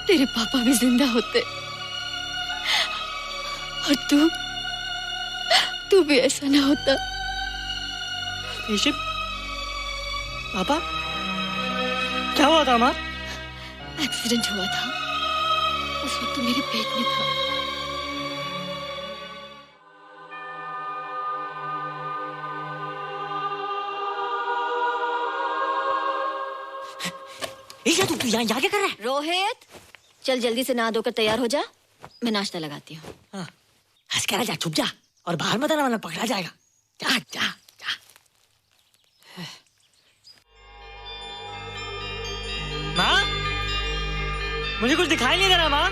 तेरे पापा भी जिंदा होते और तू भी ऐसा ना होता। स्पेसशिप? पापा? क्या हुआ था माँ? एक्सीडेंट हुआ था, उस वक्त तू मेरे पेट में था। तू यहाँ क्या कर रहा है? रोहित, चल जल्दी से नहा धोकर तैयार हो जा, मैं नाश्ता लगाती हूँ। हंस कर जा, छुप जा और बाहर मत आना वरना पकड़ा जाएगा। जा जा जा। माँ, मुझे कुछ दिखाई नहीं दे रहा माँ।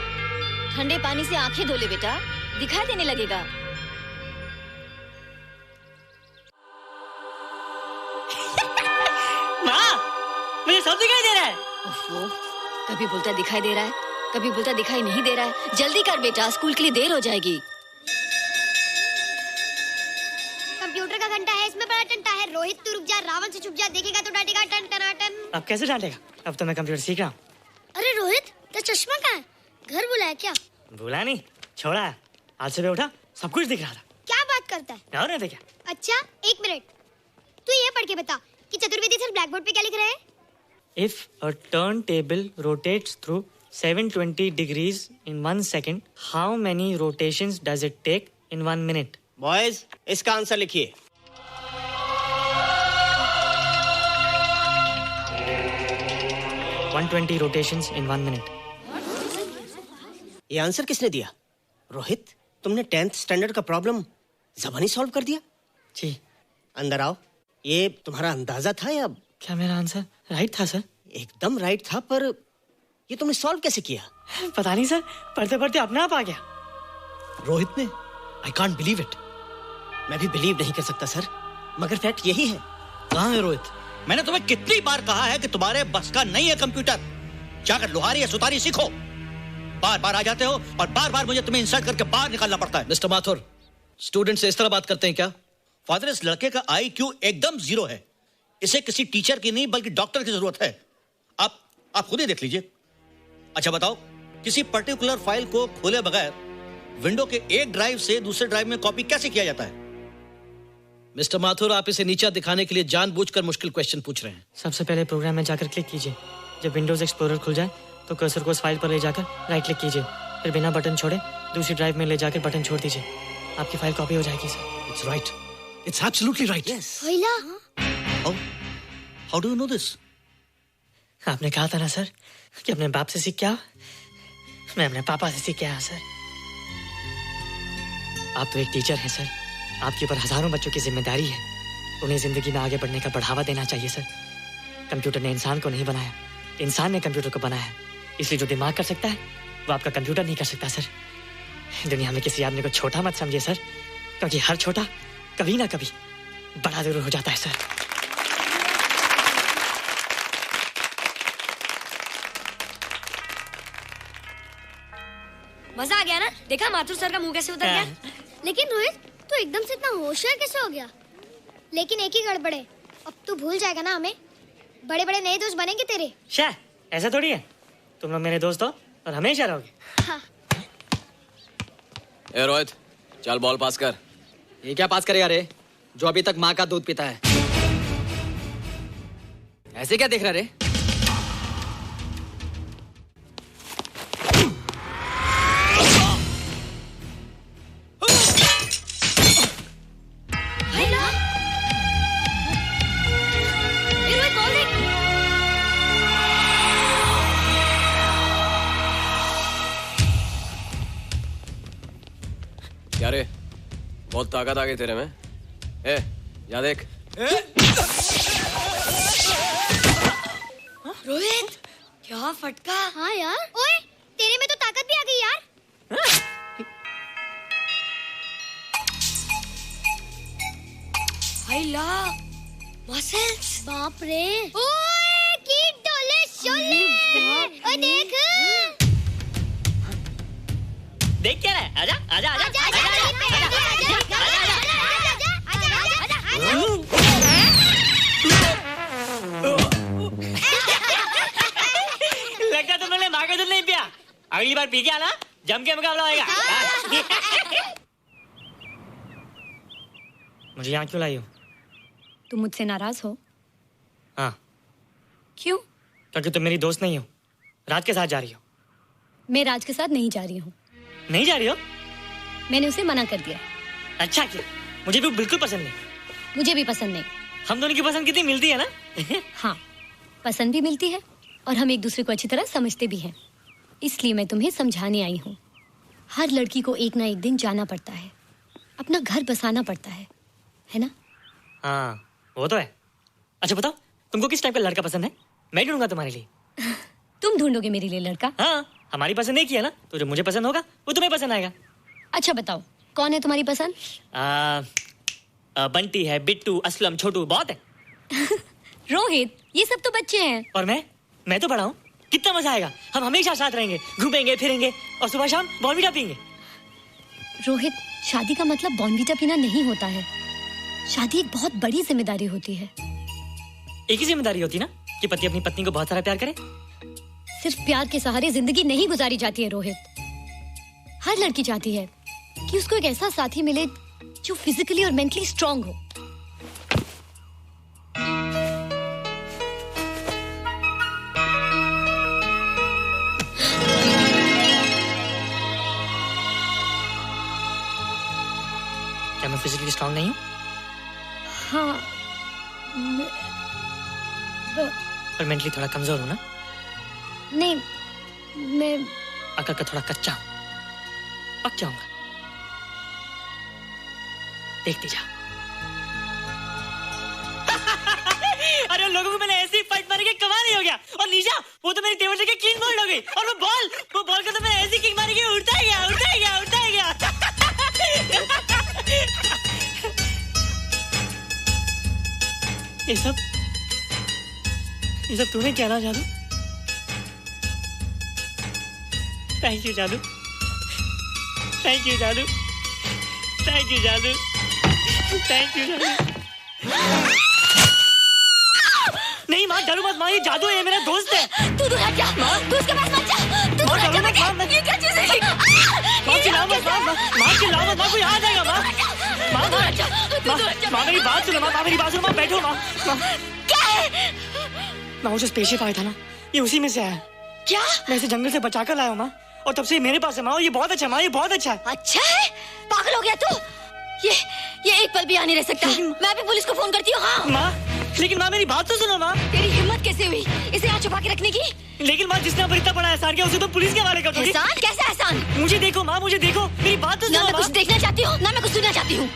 ठंडे पानी से आंखें धो ले बेटा, दिखाई देने लगेगा। माँ, मुझे सब दिखाई दे रहा है। कभी बोलता दिखाई दे रहा है, कभी बोलता दिखाई नहीं दे रहा है। जल्दी कर बेटा, स्कूल के लिए देर हो जाएगी। कंप्यूटर का घंटा है, इसमें बड़ा टंटा है। रोहित तू रुक जा, रावण से छुप जा, देखेगा तो डांटेगा टन टनाटन। अब कैसे डांटेगा? अब तो मैं कंप्यूटर सीख रहा हूँ। अरे रोहित, तेरा चश्मा कहाँ है? घर बुलाया क्या? भूला नहीं, छोड़ा। आज सुबह उठा, सब कुछ दिख रहा था। क्या बात करता है? और नहीं तो क्या? अच्छा, एक मिनट, तू ये पढ़ के बता कि चतुर्वेदी सर ब्लैक बोर्ड पे क्या लिख रहे हैं? If a turntable rotates through 720 degrees in 1 second, how many rotations does it take in 1 minute? Boys, इसका आंसर लिखिए। $120 rotations in 1 minute. ये आंसर किसने दिया? रोहित, तुमने 10th स्टैंडर्ड का प्रॉब्लम ज़बानी सॉल्व कर दिया? जी। अंदर आओ। ये तुम्हारा अंदाजा था या? क्या मेरा आंसर राइट था सर? एकदम राइट था, पर ये तुमने सॉल्व कैसे किया? पता नहीं सर, पढ़ते पढ़ते अपने आप आ गया। रोहित ने, आई कांट बिलीव इट। मैं भी बिलीव नहीं कर सकता सर, मगर फैक्ट यही है। कहाँ है रोहित? मैंने तुम्हें कितनी बार कहा है कि तुम्हारे बस का नहीं है कंप्यूटर। जाकर लोहारी या सुतारी सीखो। बार बार आ जाते हो और बार बार मुझे तुम्हें इंसल्ट करके बाहर निकालना पड़ता है। मिस्टर माथुर, स्टूडेंट से इस तरह बात करते हैं क्या? फादर, इस लड़के का IQ एकदम 0 है। इसे किसी टीचर की नहीं बल्कि डॉक्टर की जरूरत है। आप खुद ही देख लीजिए। अच्छा बताओ, किसी पर्टिकुलर फाइल को खोले बगैर विंडो के एक ड्राइव से दूसरे ड्राइव में कॉपी कैसे किया जाता है? मिस्टर माथुर, आप इसे नीचा दिखाने के लिए जानबूझकर मुश्किल क्वेश्चन पूछ रहे हैं। सबसे पहले प्रोग्राम में जाकर क्लिक कीजिए। जब विंडोज एक्सप्लोरर खुल जाए तो कर्सर को उस फाइल पर ले जाकर राइट क्लिक कीजिए, फिर बिना बटन छोड़े दूसरी ड्राइव में ले जाकर बटन छोड़ दीजिए। आपकी फाइल कॉपी हो जाएगी sir. It's right, it's absolutely right. How do you know this? आपने कहा था ना सर कि अपने बाप से सीख के आओ। मैं अपने पापा से सीख के आया सर। आप तो एक टीचर हैं सर, आपके ऊपर हजारों बच्चों की जिम्मेदारी है। उन्हें जिंदगी में आगे बढ़ने का बढ़ावा देना चाहिए सर। कंप्यूटर ने इंसान को नहीं बनाया, इंसान ने कंप्यूटर को बनाया है। इसलिए जो दिमाग कर सकता है वो आपका कंप्यूटर नहीं कर सकता सर। दुनिया में किसी आदमी को छोटा मत समझिए सर, क्योंकि हर छोटा कभी ना कभी बड़ा जरूर हो जाता है सर। मजा आ गया ना? देखा माथुर सर का मुंह कैसे उतर गया? लेकिन रोहित, तू एकदम से इतना होशियार कैसे हो गया? लेकिन एक ही गड़बड़ है, अब तू भूल जाएगा ना हमें। बड़े बड़े नए दोस्त बनेंगे तेरे। शाह, ऐसा थोड़ी है। तुम लोग मेरे दोस्त हो और हमेशा रहोगे। हाँ। ए रोहित, चल बॉल पास कर। ये क्या पास करेगा रे, जो अभी तक माँ का दूध पीता है? ऐसे क्या देख रहा रे? क्या रे, बहुत ताकत आ गई तेरे में। ए, जा देख। हाँ फटका। हाँ यार। ओए तेरे में तो ताकत भी आ गई यार। हाय ला मसल्स। बाप रे। ओए कीट डोले शोले। ओए देख। देख क्या है? आजा आजा आजा लगता तुमने माँ का दूध नहीं पिया। अगली बार पी के आना, जम के मुकाबला होएगा। मुझे यहाँ क्यों लाई हो? तुम मुझसे नाराज हो? हाँ। क्यों? क्योंकि तुम मेरी दोस्त नहीं हो, राज के साथ जा रही हो। मैं राज के साथ नहीं जा रही हूँ। नहीं जा रही हो? मैंने उसे मना कर दिया। अच्छा किया, मुझे भी बिल्कुल पसंद नहीं। मुझे भी पसंद नहीं। हम दोनों की पसंद कितनी मिलती है ना? हाँ, पसंद भी मिलती है और हम एक दूसरे को अच्छी तरह समझते भी हैं। इसलिए मैं तुम्हें समझाने आई हूँ। हर लड़की को एक ना एक दिन जाना पड़ता है, अपना घर बसाना पड़ता है ना? हाँ, वो तो है। अच्छा बताओ, तुमको किस टाइप का लड़का पसंद है? मैं ढूंढूंगा तुम्हारे लिए। तुम ढूंढोगे मेरे लिए लड़का? हाँ, हमारी पसंद एक ही है ना, तो जो मुझे पसंद होगा वो तुम्हें पसंद आएगा। अच्छा बताओ, कौन है तुम्हारी पसंद? बंटी है, बिट्टू, असलम, छोटू, बहुत है। रोहित, ये सब तो बच्चे हैं। और मैं तो बड़ा हूँ। कितना मजा आएगा, हम हमेशा साथ रहेंगे, घूमेंगे फिरेंगे और सुबह शाम बॉर्नवीटा पीएंगे। रोहित, शादी का मतलब बॉर्नवीटा पीना नहीं होता है। शादी एक बहुत बड़ी जिम्मेदारी होती है। एक ही जिम्मेदारी होती है ना कि पति अपनी पत्नी को बहुत सारा प्यार करे। सिर्फ प्यार के सहारे जिंदगी नहीं गुजारी जाती है रोहित। हर लड़की चाहती है कि उसको एक ऐसा साथी मिले जो फिजिकली और मेंटली स्ट्रांग हो। क्या मैं फिजिकली स्ट्रांग नहीं हूँ? हाँ, पर मेंटली थोड़ा कमजोर हूँ ना? नहीं, मैं अकल का थोड़ा कच्चा हूँ। पक जाऊंगा, देखती जा। अरे उन लोगों को मैंने ऐसी फाइट मारी कि कमाल ही हो गया। और निशा, वो तो मेरी टेबल से क्लीन बोल्ड हो गई। और वो बॉल का तो मैंने ऐसी किक मारी कि उड़ता ही गया, उड़ता ही गया, उड़ता ही गया। ये सब तूने क्या ना जादू? थैंक यू जादू, थैंक यू जादू, थैंक यू जादू, थैंक यू जादू। नहीं माँ, डरो मत माँ, ये जादू है, मेरा दोस्त है। तू दूर हट जा, तू उसके पास मत जा। तू दूर हट जा बेटे, ये क्या चीज़ है? माँ चिल्लाओ मत, माँ चिल्लाओ मत, माँ कोई आ जाएगा। माँ मेरी बात सुनो, माँ मेरी बात सुनो, माँ बैठो। माँ क्या है? माँ, वो जो स्पेसशिप आया था ना, ये उसी में से आया। क्या? मैं इसे जंगल से बचा कर लाया हूँ माँ, और तब से मेरे पास है माँ। ये बहुत अच्छा है माँ, ये बहुत अच्छा है। अच्छा है? पागल हो गया तू? ये एक पल भी यहाँ नहीं रह सकता। मैं अभी पुलिस को फोन करती हूँ। हाँ माँ, लेकिन माँ मेरी बात तो सुनो माँ। तेरी हिम्मत कैसे हुई इसे यहाँ छुपा के रखने की? लेकिन माँ, जिसने अब इतना बड़ा एहसान किया उसे तो पुलिस के हवाले कर दोगी। एहसान? कैसा एहसान? मुझे देखो माँ, मुझे देखो, मेरी बात तो सुनो। ना मैं कुछ देखना चाहती हूँ, ना मैं कुछ सुनना चाहती हूँ।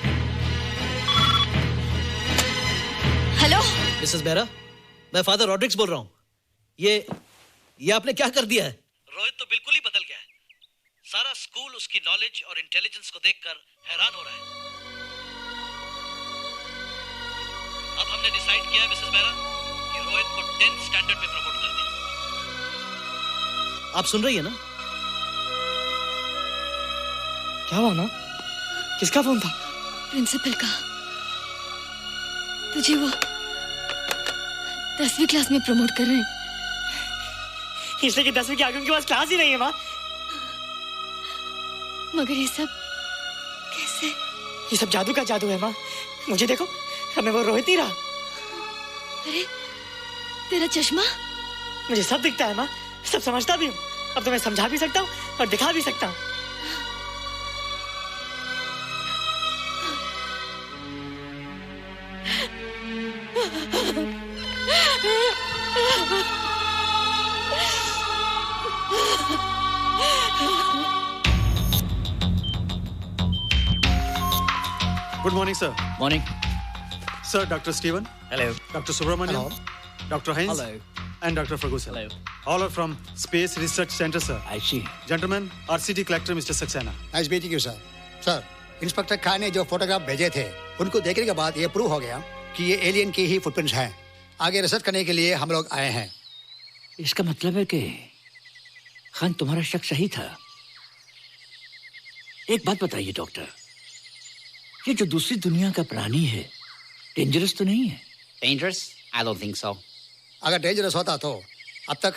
हेलो मिसेस बेरा, मैं फादर रॉड्रिक्स बोल रहा हूँ। ये आपने क्या कर दिया है? रोहित तो बिल्कुल ही बदल गया है। सारा स्कूल उसकी नॉलेज और इंटेलिजेंस को देखकर हैरान हो रहा है। अब हमने डिसाइड किया है मिसेस बेरा कि रोहित को 10th स्टैंडर्ड में प्रमोट कर दें। आप सुन रही है ना? क्या हुआ माँ? किसका फोन था? प्रिंसिपल का। तुझे वो 10वीं क्लास में प्रमोट कर रहे हैं। इसलिए कि 10वीं के आगे उनके पास क्लास ही नहीं है माँ। मगर ये सब कैसे? ये सब जादू का जादू है माँ। मुझे देखो, हमें वो रोहित नहीं रहा। अरे तेरा चश्मा? मुझे सब दिखता है माँ, सब समझता भी हूँ। अब तो मैं समझा भी सकता हूँ और दिखा भी सकता हूँ। Good morning sir. Morning sir, doctor Steven. Hello. Doctor Subramaniam. Doctor Hines. and Dr. Ferguson. Hello. All are from Space Research Center, sir. I see. Gentlemen, RCT collector Mr. Saxena. Nice meeting you sir. Sir, inspector Khan ने जो फोटोग्राफ भेजे थे उनको देखने के बाद ये प्रूव हो गया कि ये एलियन की ही फुटप्रिंट्स हैं। आगे रिसर्च करने के लिए हम लोग आए हैं। इसका मतलब है कि खान तुम्हारा शक सही था। एक बात बताइए डॉक्टर, ये जो दूसरी दुनिया का प्राणी है डेंजरस तो नहीं है? Dangerous? I don't think so. अगर डेंजरस होता तो अब तक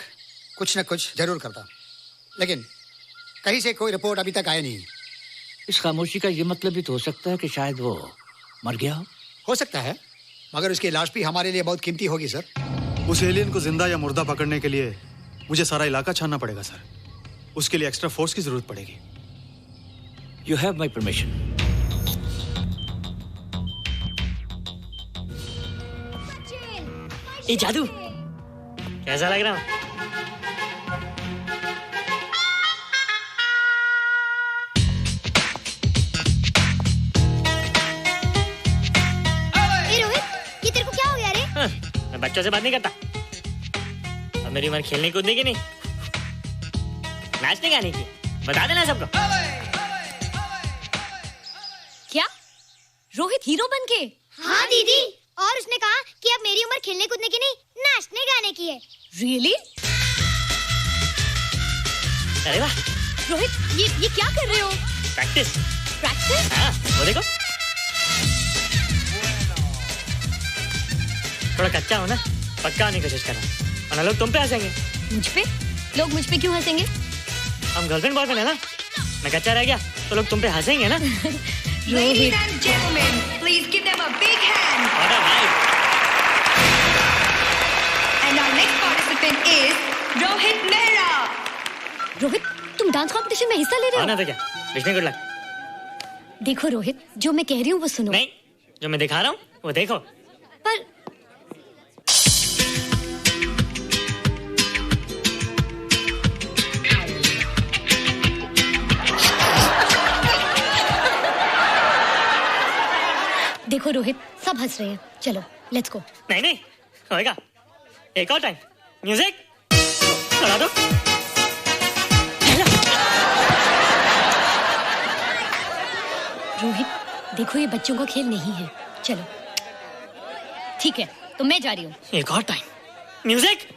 कुछ न कुछ जरूर करता, लेकिन कहीं से कोई रिपोर्ट अभी तक आई नहीं। इस खामोशी का ये मतलब भी तो हो सकता है कि शायद वो मर गया हो सकता है, मगर उसकी लाश भी हमारे लिए बहुत कीमती होगी सर। उस एलियन को जिंदा या मुर्दा पकड़ने के लिए मुझे सारा इलाका छानना पड़ेगा सर। उसके लिए एक्स्ट्रा फोर्स की जरूरत पड़ेगी। You have my permission. ये जादू कैसा लग रहा हूँ? रोहित, ये तेरे को क्या हो गया रे? मैं बच्चों से बात नहीं करता। अब मेरी उम्र खेलने कूदने की नहीं, नाचने गाने की। बता देना सबको। क्या रोहित हीरो बन के? हाँ दीदी, और उसने कहा कि अब मेरी उम्र खेलने कूदने की नहीं, नाचने गाने की है। Really? अरे वाह रोहित, ये क्या कर रहे हो? प्रैक्टिस। प्रैक्टिस? हाँ, वो देखो थोड़ा कच्चा हो ना, पक्का होने की कोशिश कर रहा हूँ, वरना लोग तुम पे हंसेंगे। मुझ पे? लोग मुझ पे क्यों हंसेंगे? हम गर्लफ्रेंड बॉयफ्रेंड है ना, मैं कच्चा रह गया तो लोग तुम पे हंसेंगे ना। Ladies and gentlemen, please give them a big hand. What a vibe. And our next participant is Rohit Mehra. Rohit, तुम डांस कंपटीशन में हिस्सा ले रहे हो? ना तो क्या, विश मी गुड लक। देखो रोहित, जो मैं कह रही हूँ वो सुनो। नहीं, जो मैं दिखा रहा हूँ वो देखो। पर देखो रोहित, सब हंस रहे हैं। चलो लेट्स गो। नहीं नहीं होएगा, एक और टाइम। म्यूजिक चला दो। रोहित देखो, ये बच्चों का खेल नहीं है। चलो ठीक है, तो मैं जा रही हूँ। एक और time. Music.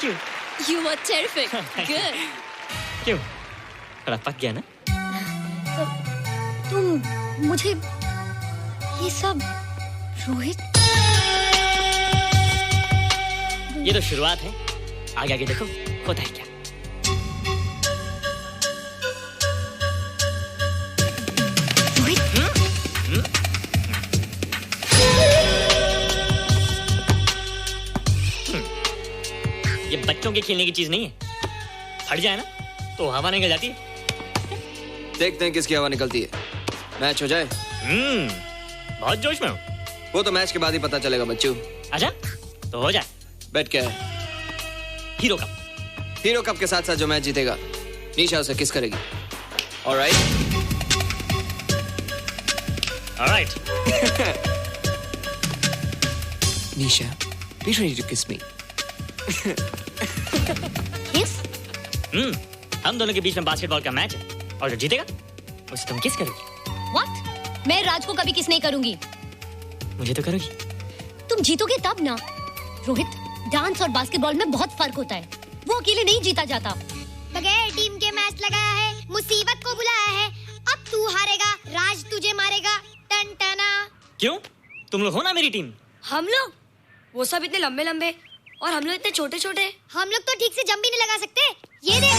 Thank you. You are terrific. Good. क्यों? थोड़ा पक गया ना? तुम मुझे ये सब रोहित, ये तो शुरुआत है, आगे आगे देखो होता है क्या। ये बच्चों के खेलने की चीज नहीं है, फट जाए ना तो हवा निकल जाती है। देखते हैं किसकी हवा निकलती है। मैच हो जाए। बहुत जोश में हूँ। वो तो मैच के बाद ही पता चलेगा बच्चू। अच्छा तो हो जाए। बेट क्या है? Hero cup. हीरो कप के साथ साथ जो मैच जीतेगा निशा उसे किस करेगी। Alright? Alright. Nisha, be ready to kiss me. किस? हम दोनों के बीच में बास्केटबॉल का मैच है और जो जीतेगा उसे तुम किस करोगी। What? मैं राज को कभी किस नहीं करूंगी। मुझे तो करोगी। तुम जीतोगे तब ना। रोहित, डांस और बास्केटबॉल में बहुत फर्क होता है, वो अकेले नहीं जीता जाता। बगैर टीम के मैच लगाया है, मुसीबत को बुलाया है। अब तू हारेगा, राज तुझे मारेगा। टन टना। क्यों? तुम लोग हो ना मेरी टीम। हम लोग? वो सब इतने लंबे लंबे और हम लोग इतने छोटे छोटे। हम लोग तो ठीक से जंप भी नहीं लगा सकते। ये देख।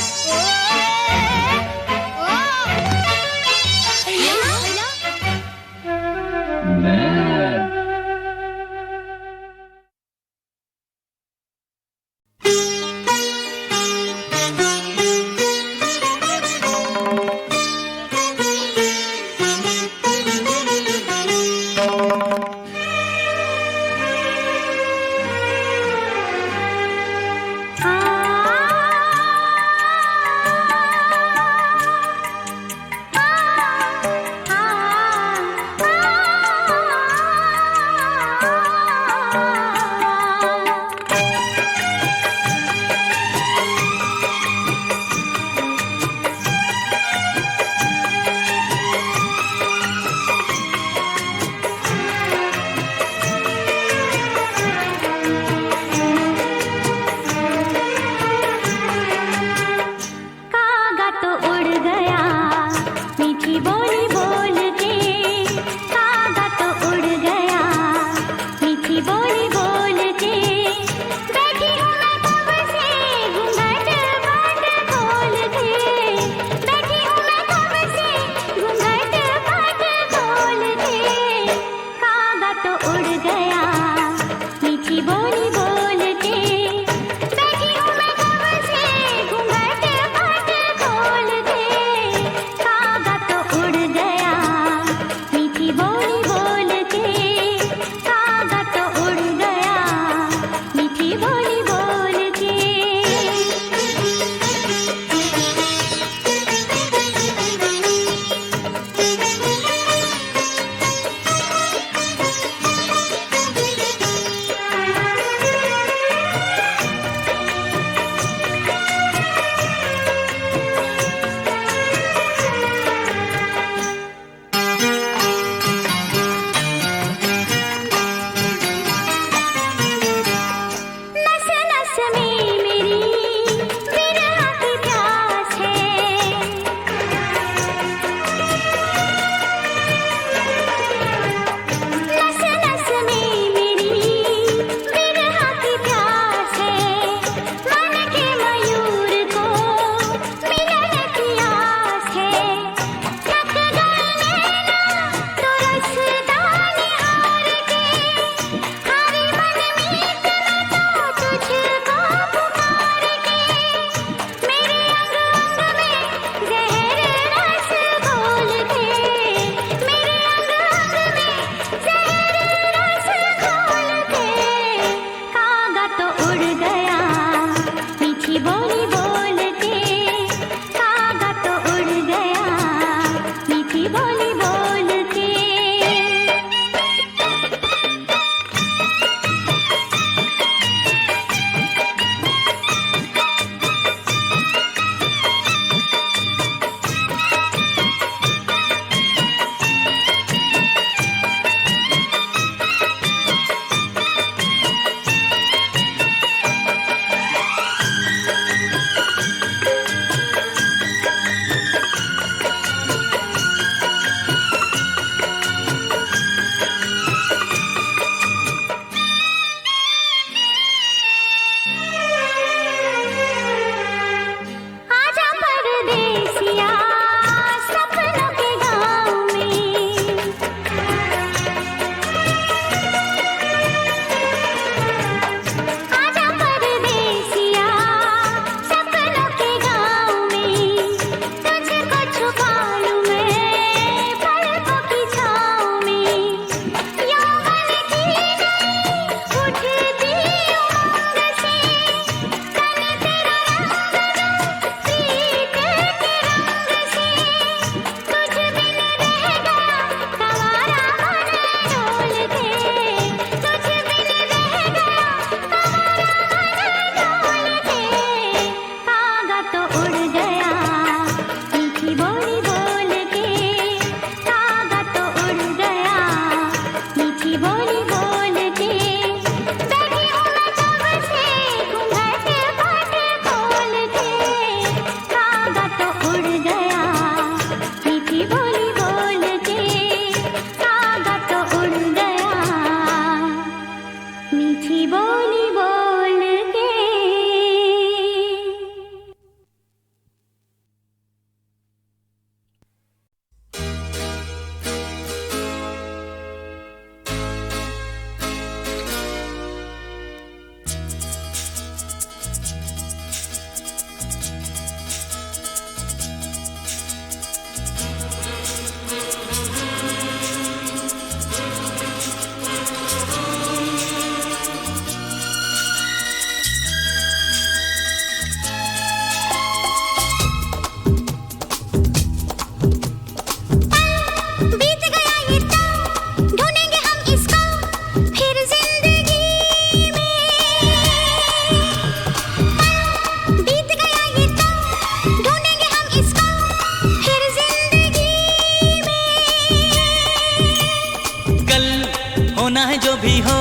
भी हो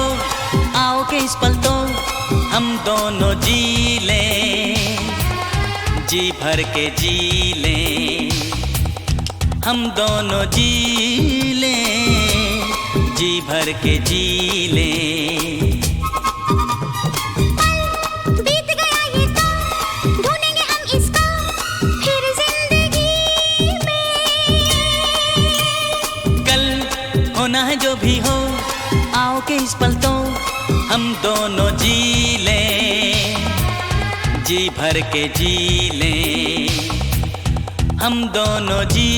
आओ के इस पल तो हम दोनों जी लें, जी भर के जी लें, हम दोनों जी लें, जी भर के जी लें। बीत गया ये तो ढूंढेंगे हम इसको फिर जिंदगी में। कल होना है जो भी हो आओ के इस पल तो हम दोनों जी लें, जी भर के जी लें, हम दोनों जी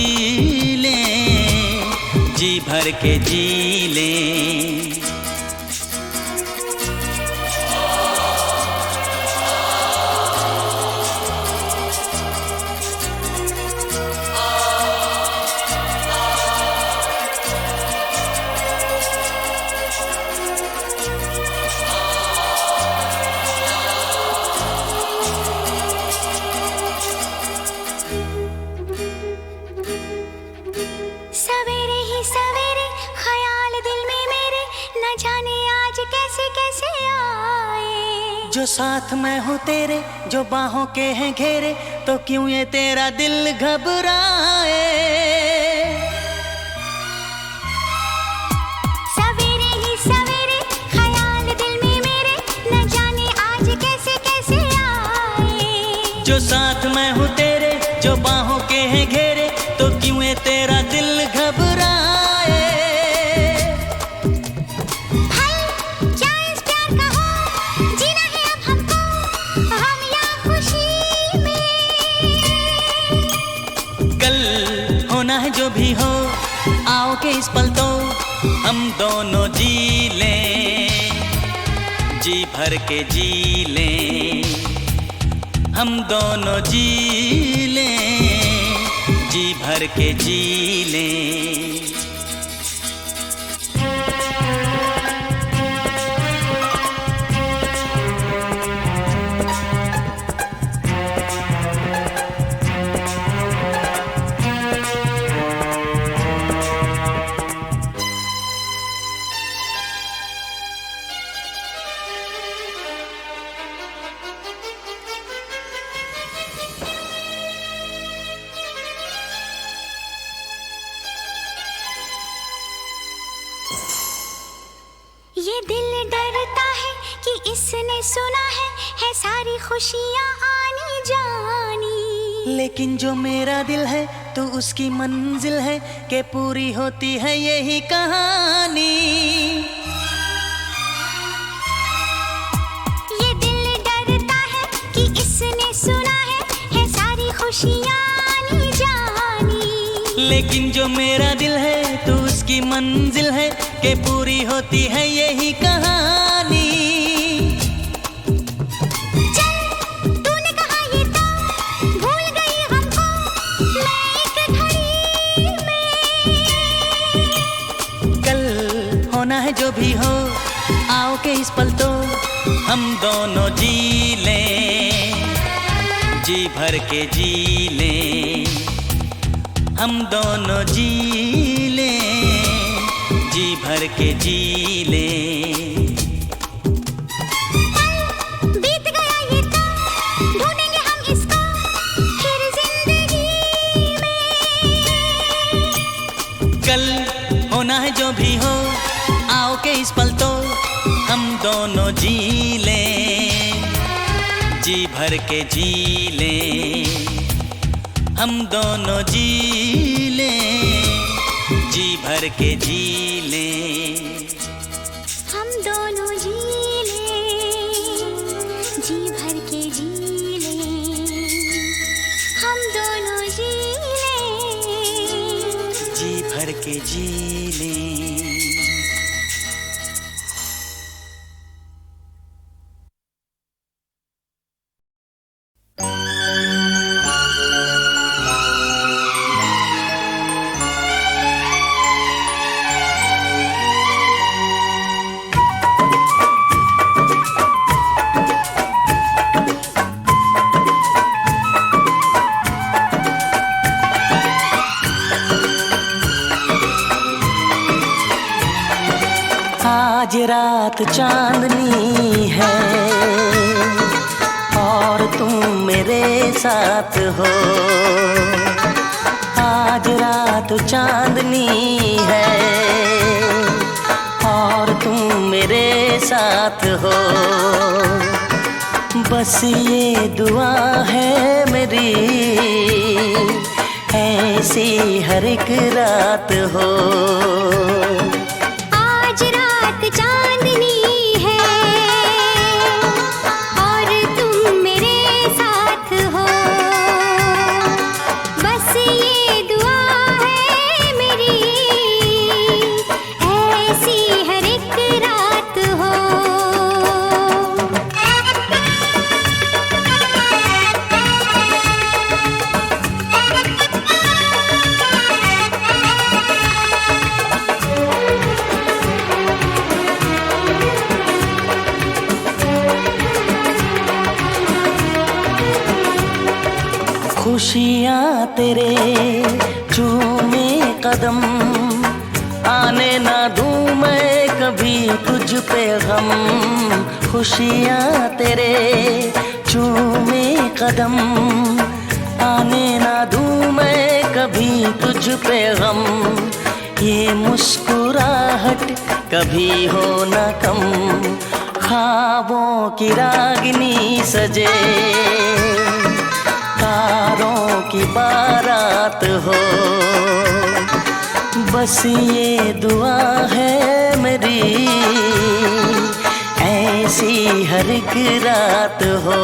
लें, जी भर के जी लें। सवेरे ही सवेरे ख्याल दिल में मेरे न जाने आज कैसे कैसे आए। जो साथ मैं हूँ तेरे जो बाहों के हैं घेरे तो क्यों ये तेरा दिल घबराए। सवेरे ही सवेरे ख्याल दिल में मेरे न जाने आज कैसे कैसे आए। जो साथ मैं हूँ तेरे जो बाहों के हैं घेरे तो क्यों ये तेरा दिल घबराए। भाई क्या इस प्यार का हो जीना है अब हमको हम या खुशी में। कल होना है जो भी हो आओ के इस पल तो हम दोनों जी लें, जी भर के जी लें, हम दोनों जी लें, जी भर के जी लें। ये दिल डरता है कि इसने सुना है सारी खुशियाँ आनी जानी। लेकिन जो मेरा दिल है तो उसकी मंजिल है कि पूरी होती है यही कहानी। ये दिल डरता है कि इसने सुना है सारी खुशियाँ आनी जानी। लेकिन जो मेरा दिल है तो उसकी मंजिल है कि पूरी होती है यही कहानी। चल तूने कहा ये तो भूल गई हमको मैं एक घड़ी में। कल होना है जो भी हो आओ के इस पल तो हम दोनों जी लें, जी भर के जी लें, हम दोनों जी लें, जी भर के जी लें। बीत गया ये तो ढूंढेंगे हम इसको फिर जिंदगी में। कल होना है जो भी हो आओ के इस पल तो हम दोनों जी लें, जी भर के जी लें, हम दोनों जी लें, जी भर के जी लें। हम दोनों जी लें, जी भर के जी लें, हम दोनों जी लें, जी भर के जी लें। आज रात चांदनी है और तुम मेरे साथ हो। आज रात चांदनी है और तुम मेरे साथ हो। बस ये दुआ है मेरी, ऐसी हर एक रात हो। आज रात चांदनी है और तुम मेरे साथ हो। बस ये दुआ है मेरी, ऐसी हर एक रात हो। खुशियाँ तेरे चूमे कदम, आने ना दूँ मैं कभी तुझ पे गम। खुशियाँ तेरे चूमे कदम, आने ना दूँ मैं कभी तुझ पे गम। ये मुस्कुराहट कभी हो ना कम, ख्वाबों की रागिनी सजे, तारों की बारात हो। बस ये दुआ है मेरी, ऐसी हर एक रात हो।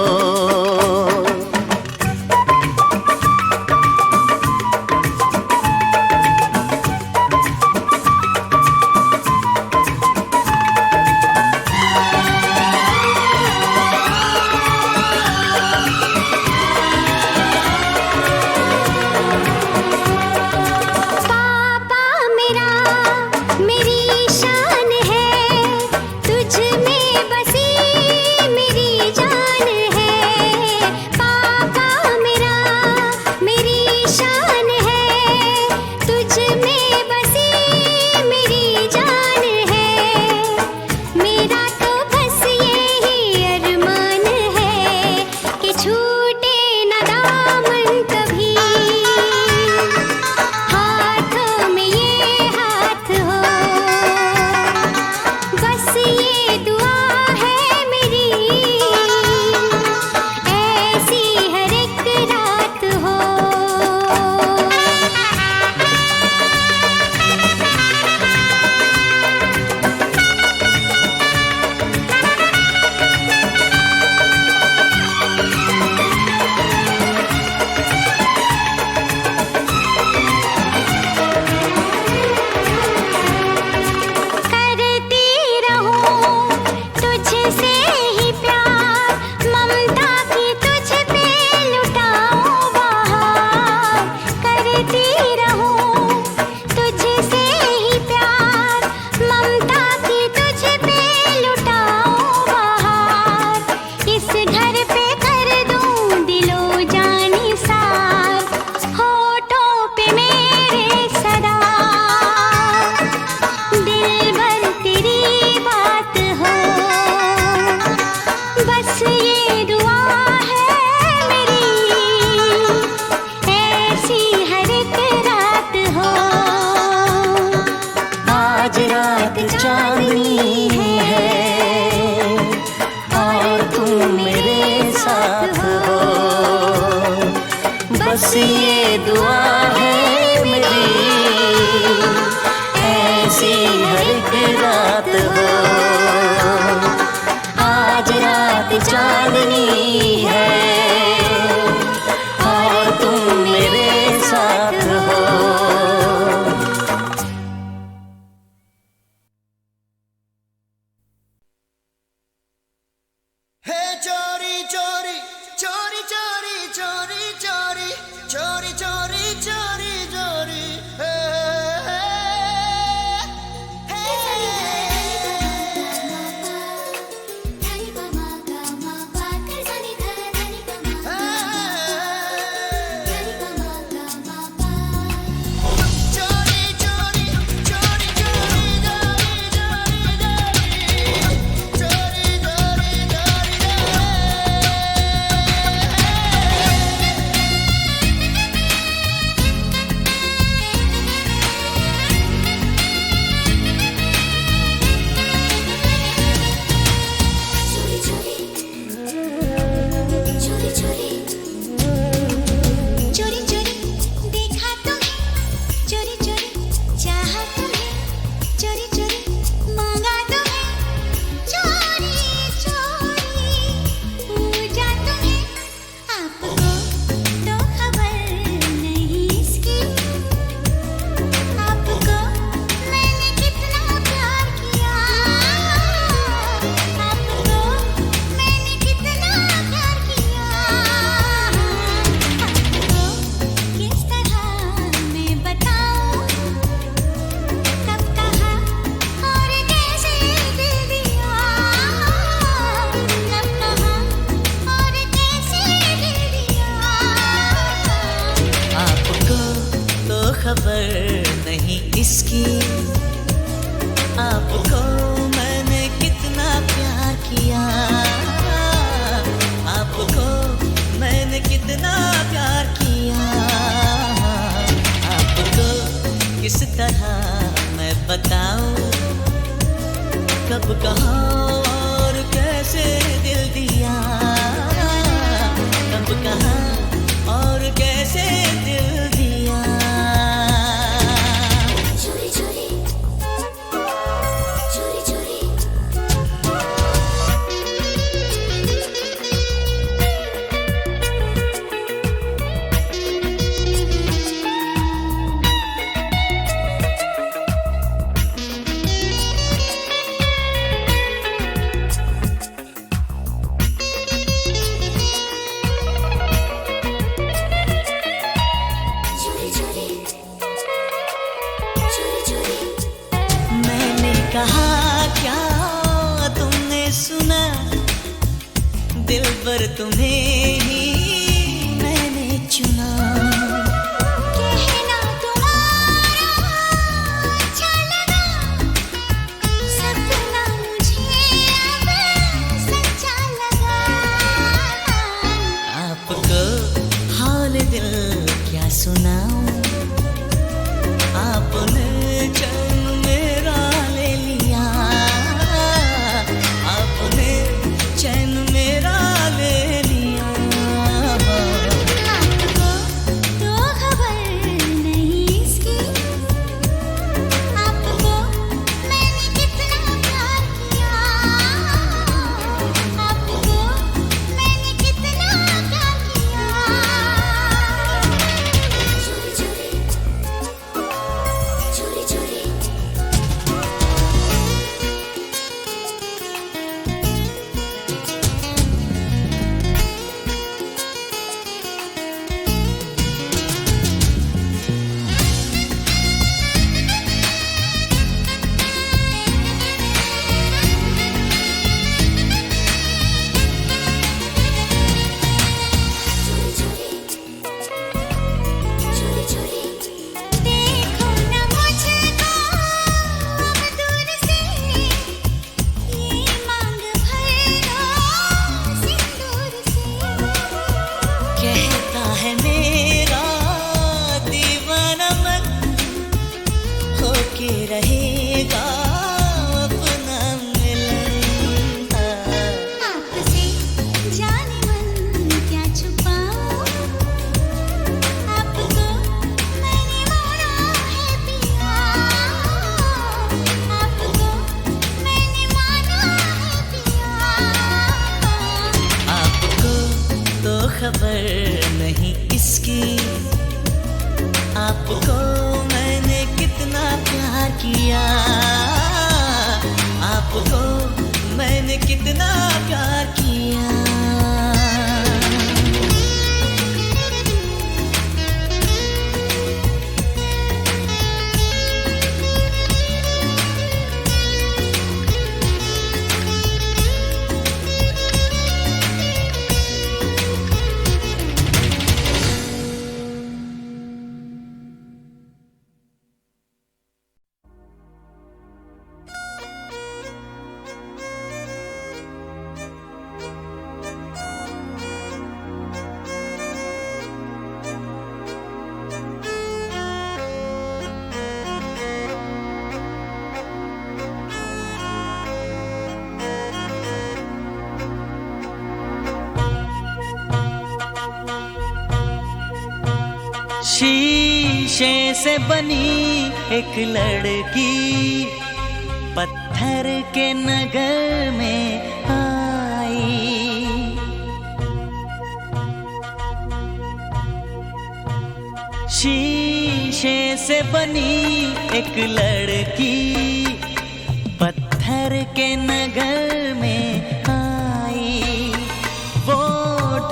तुझ में बसी मेरी जान है। इसकी, आपको मैंने कितना प्यार किया, आपको मैंने कितना प्यार किया, आपको किस तरह मैं बताऊं, कब कहाँ और कैसे दिल दिया, कब कहाँ और कैसे दिल दिया। चोरी चोरी चोरी चोरी कहा क्या तुमने सुना, दिलबर तुम्हें ही मैंने चुना, कहना तुम्हारा अच्छा लगा, सपना मुझे अब सच्चा लगा, आपको हाल दिल क्या सुनाऊं, आपने चैन मेरा ले लिया, आपने चैन मेरा ले लिया, आपको तो खबर नहीं इसकी, आपको मैंने कितना प्यार किया, आपको मैंने कितना प्यार किया। चोरी चोरी चोरी चोरी देखो न मुझको अब दूर से, ये मांग भर लो सिंदूर से, कहता है मेरा दीवाना मन, होके रहेगा अपना मिलन, आपसे जाने मन क्या छुपाऊं, आपको मैंने माना है पिया, आपको मैंने माना है पिया, आपको तो खबर नहीं इसकी, आपको मैंने कितना प्यार किया, आपको मैंने कितना प्यार किया। शीशे से बनी एक लड़की पत्थर के नगर में आई, शीशे से बनी एक लड़की पत्थर के नगर में आई, वो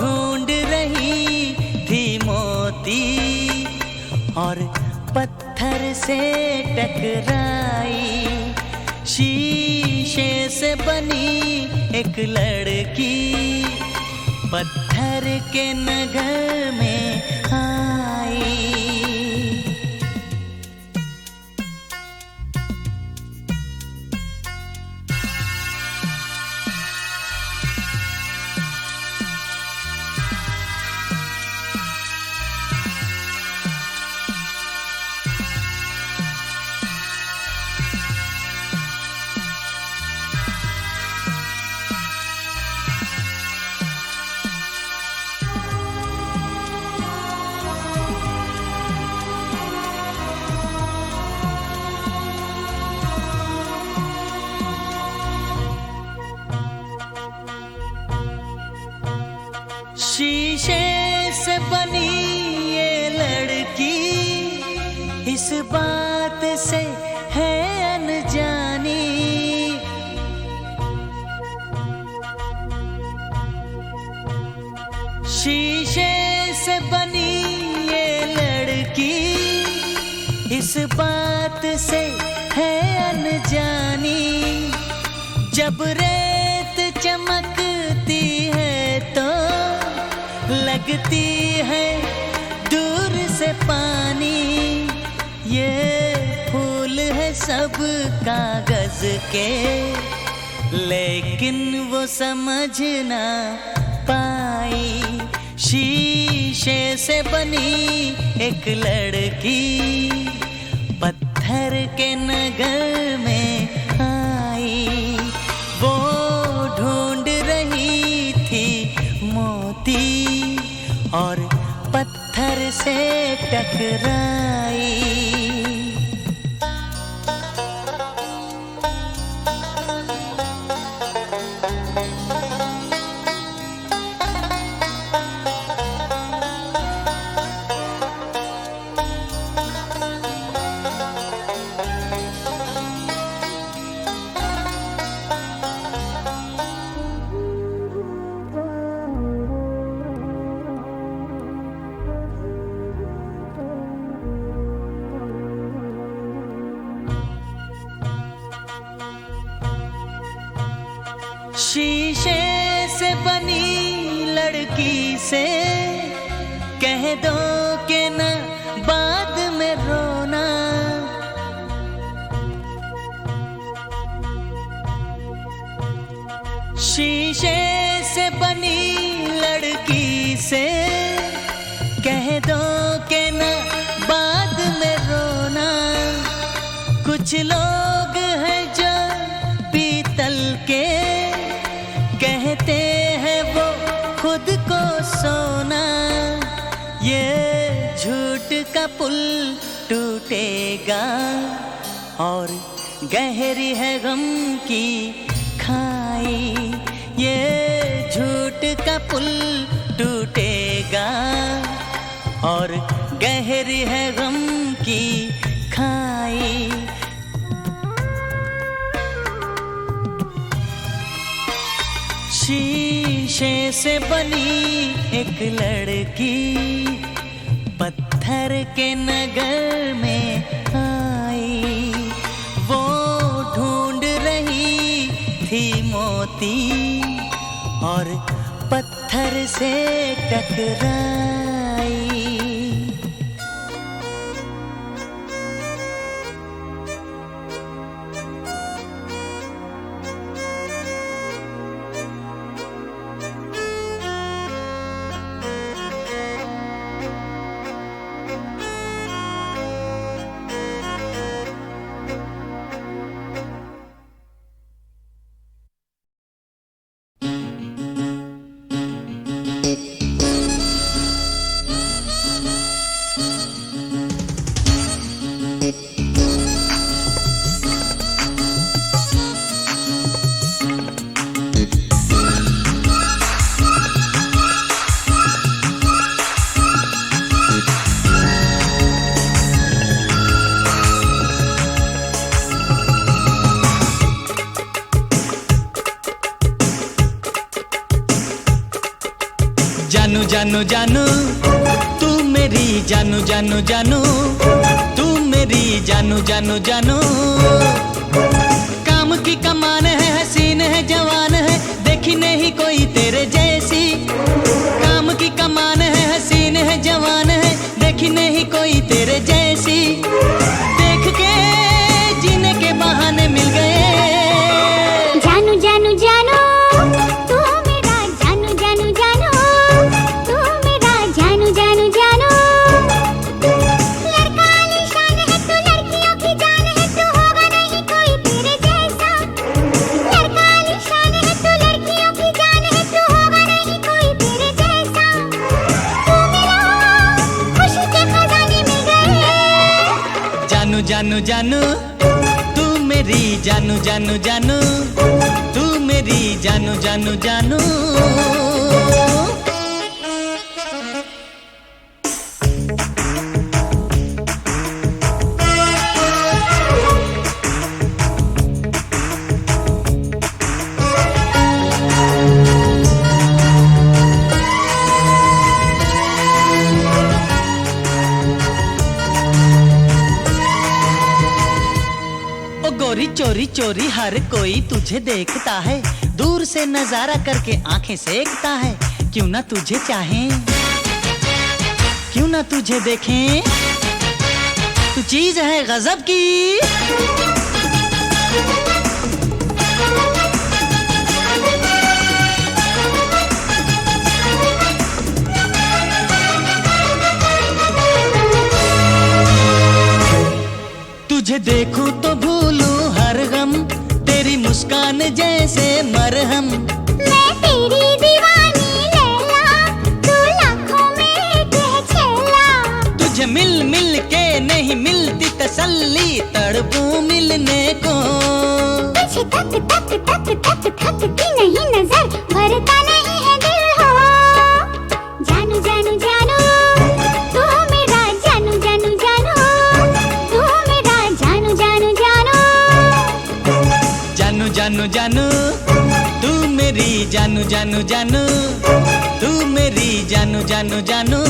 ढूंढ रही थी मोती और पत्थर से टकराई, शीशे से बनी एक लड़की पत्थर के नगर में आई। से है अनजानी। शीशे से बनी ये लड़की इस बात से है अनजानी। जब रेत चमकती है तो लगती है दूर से पानी। ये फूल है सब कागज के लेकिन वो समझ ना पाई। शीशे से बनी एक लड़की पत्थर के नगर में आई। वो ढूंढ रही थी मोती और पत्थर से टकराई। शीशे से बनी लड़की से कह दो कि न बाद में रोना। शीशे से बनी लड़की से कह दो कि न बाद में रोना। कुछ लोग हैं जो पीतल के कहते हैं वो खुद को सोना। ये झूठ का पुल टूटेगा और गहरी है गम की खाई। ये झूठ का पुल टूटेगा और गहरी है गम की खाई। शीशे से बनी एक लड़की पत्थर के नगर में आई। वो ढूंढ रही थी मोती और पत्थर से टकराई। जानू जानू तू मेरी जानू जानू जानू तू मेरी जानू जानू जानू। काम की कमान है हसीन है जवान है देखी नहीं कोई तेरे जैसी। काम की कमान है हसीन है जवान है देखी नहीं कोई तेरे जैसी। देख के जीने के बहाने मिल गए। जानू जानू जानू तू मेरा जानू जानू जानू तू मेरा जानू जानू जानू। लड़का आलीशान है तू लड़कियों की जान है तू होगा नहीं कोई तेरे जैसा। लड़का आलीशान है तू लड़कियों की जान है तू होगा नहीं कोई तेरे जैसा। तू मेरा खुशी के खजाने मिल गए। जानू जानू जानू तू मेरी जानू जानू जानू तू मेरी जानू जानू जानू। ओ गोरी चोरी चोरी हर कोई तुझे देखता है, दूर से नजारा करके आंखें सेकता है। क्यों ना तुझे चाहें, क्यों ना तुझे देखें, तू चीज है गजब की। तुझे देखूं तो भूलूं हर गम, तेरी मुस्कान जैसे मरहम। मैं तेरी दीवानी लैला, तू लाखों में एक है छैला। तुझे मिल मिल के नहीं मिलती तसल्ली, तड़पूं मिलने को। तुझे तक तक तक तक थकती नहीं नजर, भरता नहीं है दिल हो। जानू जानू जानू तू मेरा जानू जानू जानू, तू मेरा जानू जानू जानू। जानू जानू जानू तू मेरी जानू जानू जानू, तू मेरी जानू जानू जानू।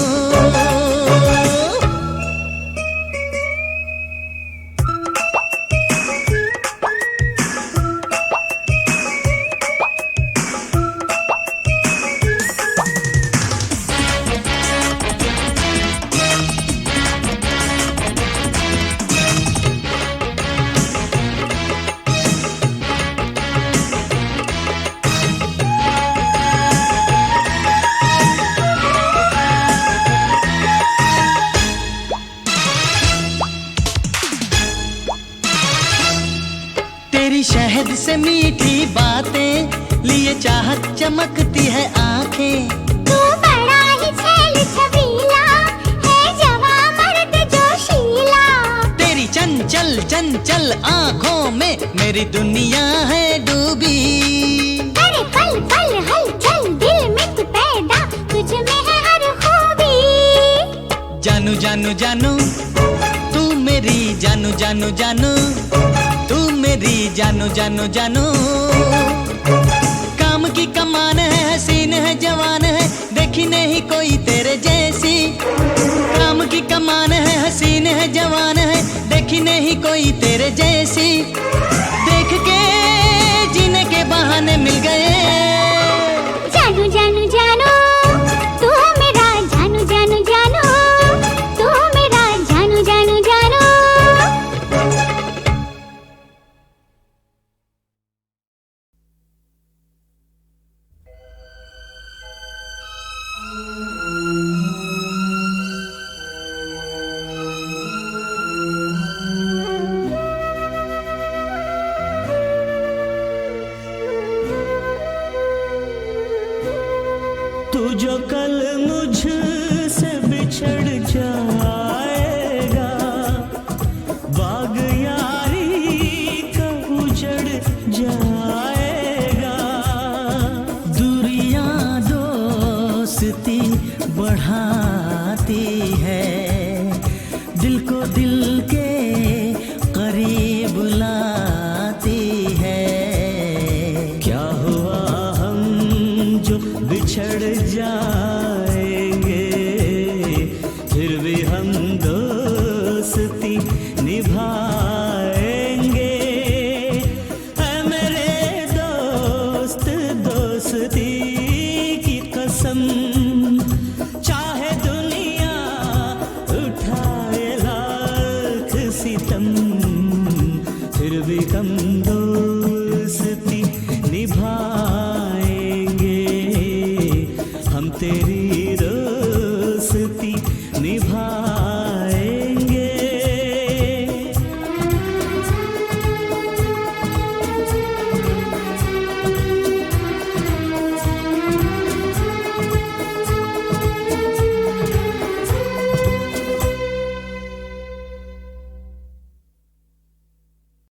तेरी शहद से मीठी बातें लिए चाहत चमकती है आंखें। तू बड़ा ही छैल छबीला है, जवां मर्द जोशीला। तेरी चंचल चंचल आंखों में मेरी दुनिया है डूबी। अरे पल पल हलचल दिल में तू पैदा, तुझ में है हर खूबी। जानू जानू जानू तू मेरी जानू जानू जानू, तू मेरी जानू जानू जानू। काम की कमान है, हसीन है, जवान है, देखी नहीं कोई तेरे जैसी। काम की कमान है, हसीन है, जवान है, देखी नहीं कोई तेरे जैसी। देख के जीने के बहाने मिल गए। जानू जानू जानू तू मेरा जानू जानू जानू, तू मेरा जानू जानू जानू। तू जो कल मुझसे बिछड़ जाएगा, बाग यारी का उजड़ जाएगा। दूरियां दोस्ती बढ़ाती है, दिल को दिल के करीब लाती है। क्या हुआ हम जो बिछड़ जाएंगे, फिर भी हम दोस्ती निभाएंगे। ऐ मेरे दोस्त दोस्ती की कसम, चाहे दुनिया उठाए लाख सितम, फिर भी हम